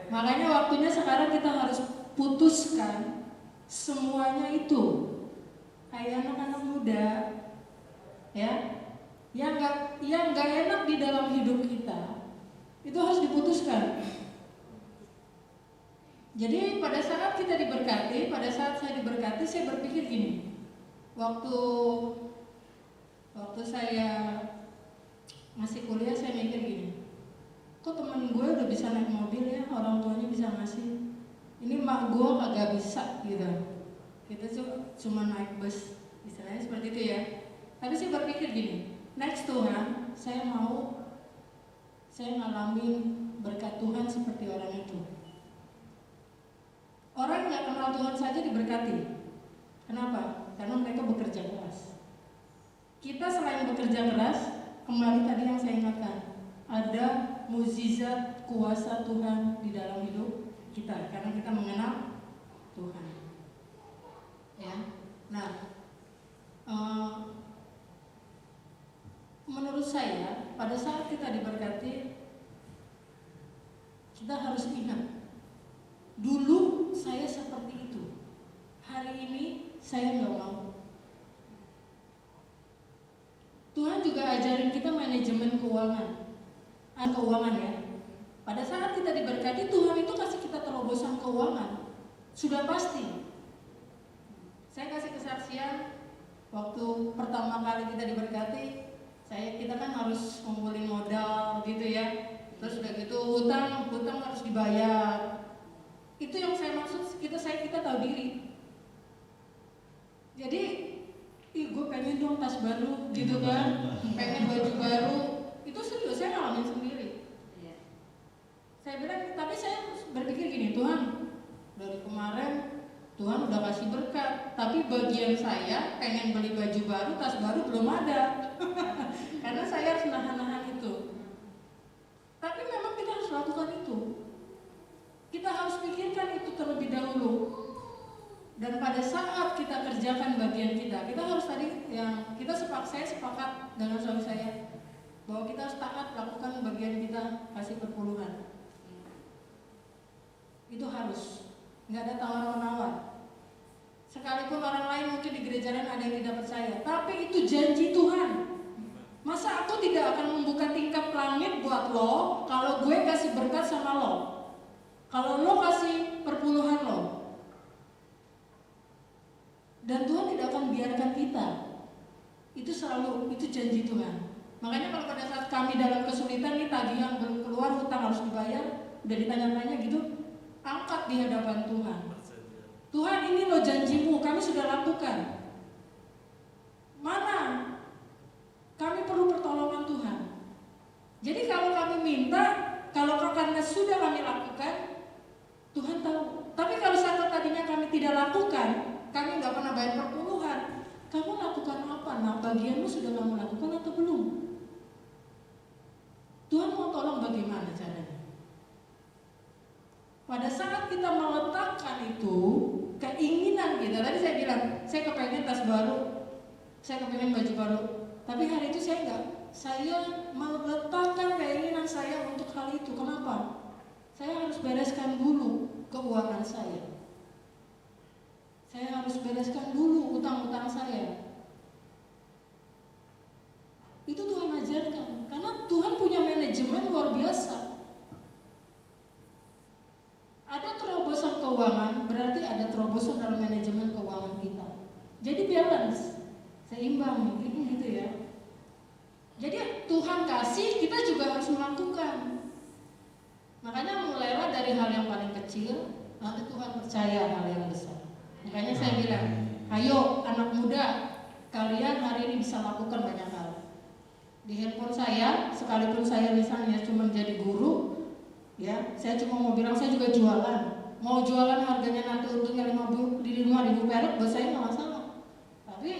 [SPEAKER 5] Makanya waktunya sekarang kita harus putuskan semuanya itu. Kayak anak-anak muda, ya, yang nggak enak di dalam hidup kita, itu harus diputuskan. Jadi pada saat kita diberkati, pada saat saya diberkati, saya berpikir gini. Waktu saya masih kuliah, saya mikir gini. Kok teman gue udah bisa naik mobil ya, orang tuanya bisa ngasih. Ini mak gue kagak bisa gitu. Kita cuma naik bus, istilahnya seperti itu ya. Tapi saya berpikir gini, next Tuhan, saya ngalamin berkat Tuhan seperti orang itu. Orang nggak kenal Tuhan saja diberkati. Kenapa? Karena mereka bekerja keras. Kita selain bekerja keras, kembali tadi yang saya ingatkan, ada mukjizat kuasa Tuhan di dalam hidup kita karena kita mengenal Tuhan. Ya. Nah, menurut saya pada saat kita diberkati, kita harus ingat, dulu saya seperti itu, hari ini saya nggak mau. Tuhan juga ajarin kita manajemen keuangan ya. Pada saat kita diberkati, Tuhan itu kasih kita terobosan keuangan, sudah pasti. Saya kasih kesaksian waktu pertama kali kita diberkati, kita kan harus ngumpulin modal gitu ya. Terus udah gitu hutang harus dibayar. Itu yang saya maksud, kita tahu diri. Jadi, gue pengen dong tas baru gitu kan, pengen baju baru. Itu serius, saya ngalamin sendiri. Saya bilang, tapi saya berpikir gini, Tuhan, dari kemarin Tuhan udah kasih berkat, tapi bagian saya pengen beli baju baru, tas baru belum ada. Karena saya harus nahan-nahan itu. Tapi memang kita harus lakukan itu. Kita harus pikirkan itu terlebih dahulu. Dan pada saat kita kerjakan bagian kita harus tadi yang saya sepakat dengan suami saya bahwa kita harus taat lakukan bagian kita, kasih perpuluhan. Itu harus, nggak ada tawar-menawar. Sekalipun orang lain mungkin di gereja lain ada yang tidak percaya, tapi itu janji Tuhan. Masa aku tidak akan membuka tingkap langit buat lo kalau gue kasih berkat sama lo, kalau lo kasih perpuluhan lo. Dan Tuhan tidak akan biarkan kita. Itu janji Tuhan. Makanya kalau pada saat kami dalam kesulitan nih, tagihan belum keluar, hutang harus dibayar, udah ditanya-tanya gitu, angkat di hadapan Tuhan. Tuhan, ini loh janjimu, kami sudah lakukan. Mana? Kami perlu pertolongan Tuhan. Jadi kalau kami minta, karena sudah kami lakukan, Tuhan tahu. Tapi kalau saat tadinya kami tidak lakukan, kami nggak pernah bayar perpuluhan, kamu lakukan apa? Nah, bagianmu sudah kamu lakukan atau belum? Tuhan mau tolong bagaimana caranya? Pada saat kita meletakkan itu, keinginan kita, tadi saya bilang, saya kepengen tas baru, saya kepengen baju baru, tapi hari itu saya meletakkan keinginan saya untuk hal itu. Kenapa? Saya harus bereskan dulu keuangan saya. Saya harus bereskan dulu utang-utang saya. Itu Tuhan ajarkan, karena Tuhan punya manajemen luar biasa. Ada terobosan keuangan, berarti ada terobosan dalam manajemen keuangan kita. Jadi balance, seimbang, gitu ya. Jadi Tuhan kasih, kita juga harus melakukan. Makanya mulailah dari hal yang paling kecil, nanti Tuhan percaya hal yang besar. Makanya saya bilang, ayo anak muda, kalian hari ini bisa lakukan banyak hal. Di handphone saya, sekalipun saya misalnya cuma jadi guru, ya, saya cuma mau bilang saya juga jualan. Mau jualan harganya nanti untungnya 5.000 perak, buat saya nggak masalah. Tapi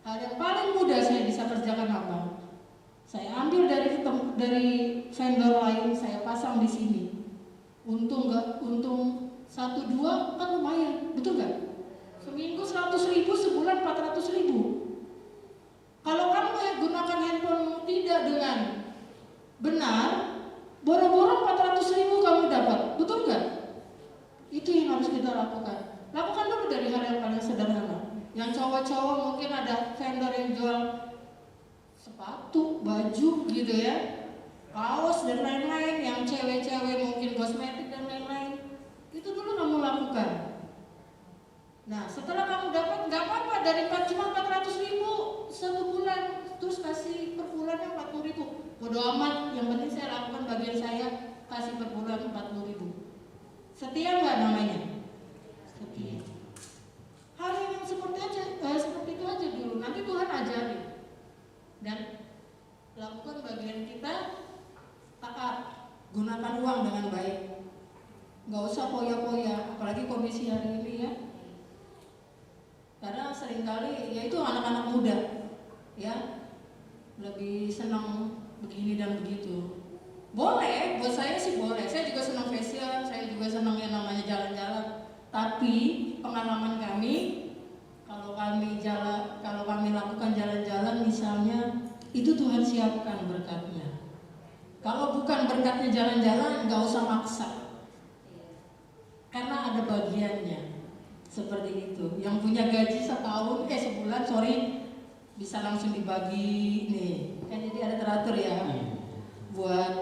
[SPEAKER 5] hal yang paling mudah saya bisa kerjakan apa? Saya ambil dari vendor lain, saya pasang di sini. Untung 1-2 kan lumayan, betul nggak? Seminggu 100.000, sebulan 400.000. Kalau kamu gunakan handphone tidak dengan benar, boro-boro 400.000 kamu dapat, betul nggak? Itu yang harus kita lakukan. Lakukan dulu dari hal yang paling sederhana. Yang cowok-cowok mungkin ada vendor yang jual sepatu, baju gitu ya, kaos dan lain-lain. Yang cewek-cewek mungkin kosmetik dan lain-lain. Itu dulu kamu lakukan. Nah, setelah kamu dapat, nggak apa-apa, dari cuma 400.000 satu bulan, terus kasih per bulannya 40.000. Bodo amat, yang penting saya lakukan bagian saya, kasih per bulan 40.000. Setia nggak namanya? Setia. Hal yang seperti itu aja dulu. Nanti Tuhan ajarin. Dan lakukan bagian kita, taat, gunakan uang dengan baik. Nggak usah poya-poya, apalagi komisi hari ini ya. Karena seringkali ya itu anak-anak muda ya lebih senang begini dan begitu. Boleh, buat saya sih boleh. Saya juga senang fashion, saya juga senang yang namanya jalan-jalan. Tapi pengalaman kami, kalau kami lakukan jalan-jalan misalnya, itu Tuhan siapkan berkatnya. Kalau bukan berkatnya jalan-jalan, nggak usah maksa. Karena ada bagiannya. Seperti itu. Yang punya gaji sebulan, bisa langsung dibagi nih. Kan jadi ada teratur ya. Buat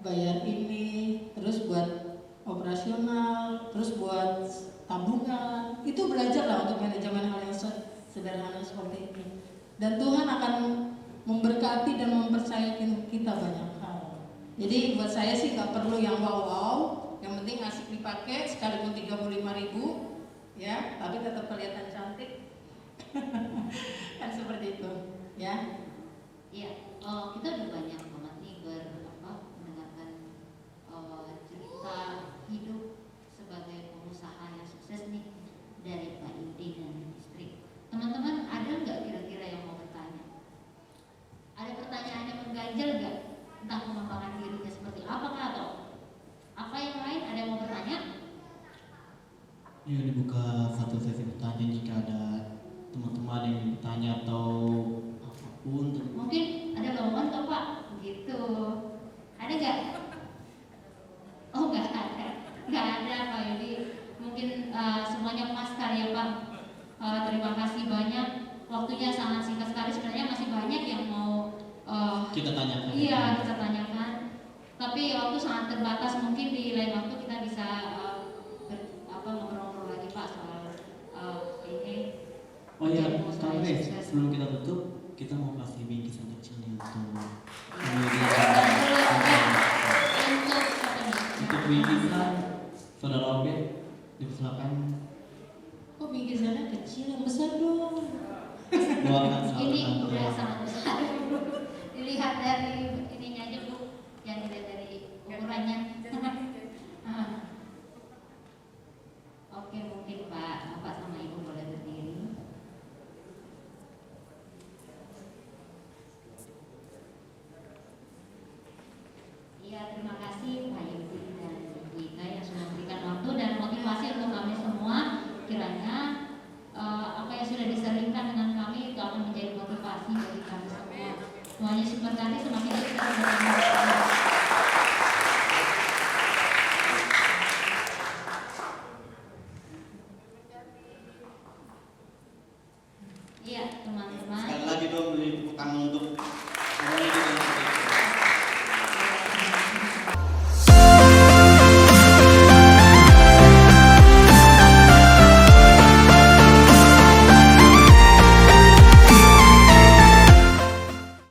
[SPEAKER 5] bayar ini, terus buat operasional, terus buat tabungan. Itu belajarlah untuk manajemen hal yang sederhana seperti ini. Dan Tuhan akan memberkati dan mempercayakan kita banyak hal. Jadi buat saya sih nggak perlu yang wow-wow, yang penting asik dipakai sekalipun 35.000. Ya, tapi tetap kelihatan cantik. Kan seperti itu, ya.
[SPEAKER 1] Iya, kita udah banyak banget nih mendengarkan cerita hidup sebagai pengusaha yang sukses nih. Dan tentang pengembangan dirinya seperti apakah atau apa yang lain? Ada yang mau bertanya?
[SPEAKER 3] Ya, dibuka satu sesi bertanya jika ada teman-teman yang ingin bertanya atau apapun.
[SPEAKER 1] Mungkin ada lowongan toh Pak? Gitu. Ada nggak? Oh nggak ada. Nggak ada Pak Yudi. Mungkin semuanya pas kali ya Pak. Terima kasih banyak. Waktunya sangat singkat sekali. Sebenarnya masih banyak yang mau
[SPEAKER 3] Kita tanyakan.
[SPEAKER 1] iya kita tanyakan. Tapi waktu sangat terbatas. Mungkin di lain waktu kita bisa ngobrol-ngobrol lagi Pak soal ini.
[SPEAKER 3] Oh iya,
[SPEAKER 1] Jadi, mau saya
[SPEAKER 3] tapi
[SPEAKER 1] sukses.
[SPEAKER 3] sebelum kita tutup, kita mau kasih bingkisan kecil nih untuk untuk bingkisan saudara Obe, dipersilakan
[SPEAKER 5] Kok bingkisannya kecil, yang besar dong.
[SPEAKER 3] buatkan sahabat
[SPEAKER 1] Ini
[SPEAKER 3] Anda.
[SPEAKER 1] udah sangat besar. Dilihat dari ininya aja Bu, yang dilihat dari ukurannya. Oke, mungkin Pak, Bapak sama Ibu boleh berdiri. Iya, terima kasih Pak Yudi dan Ibu Ika yang sudah memberikan waktu dan motivasi untuk kami semua. Kiranya apa yang sudah diseringkan dengan kami itu akan menjadi motivasi bagi kami semua. Tuhan Yesus berkati, semakin kita berkembang.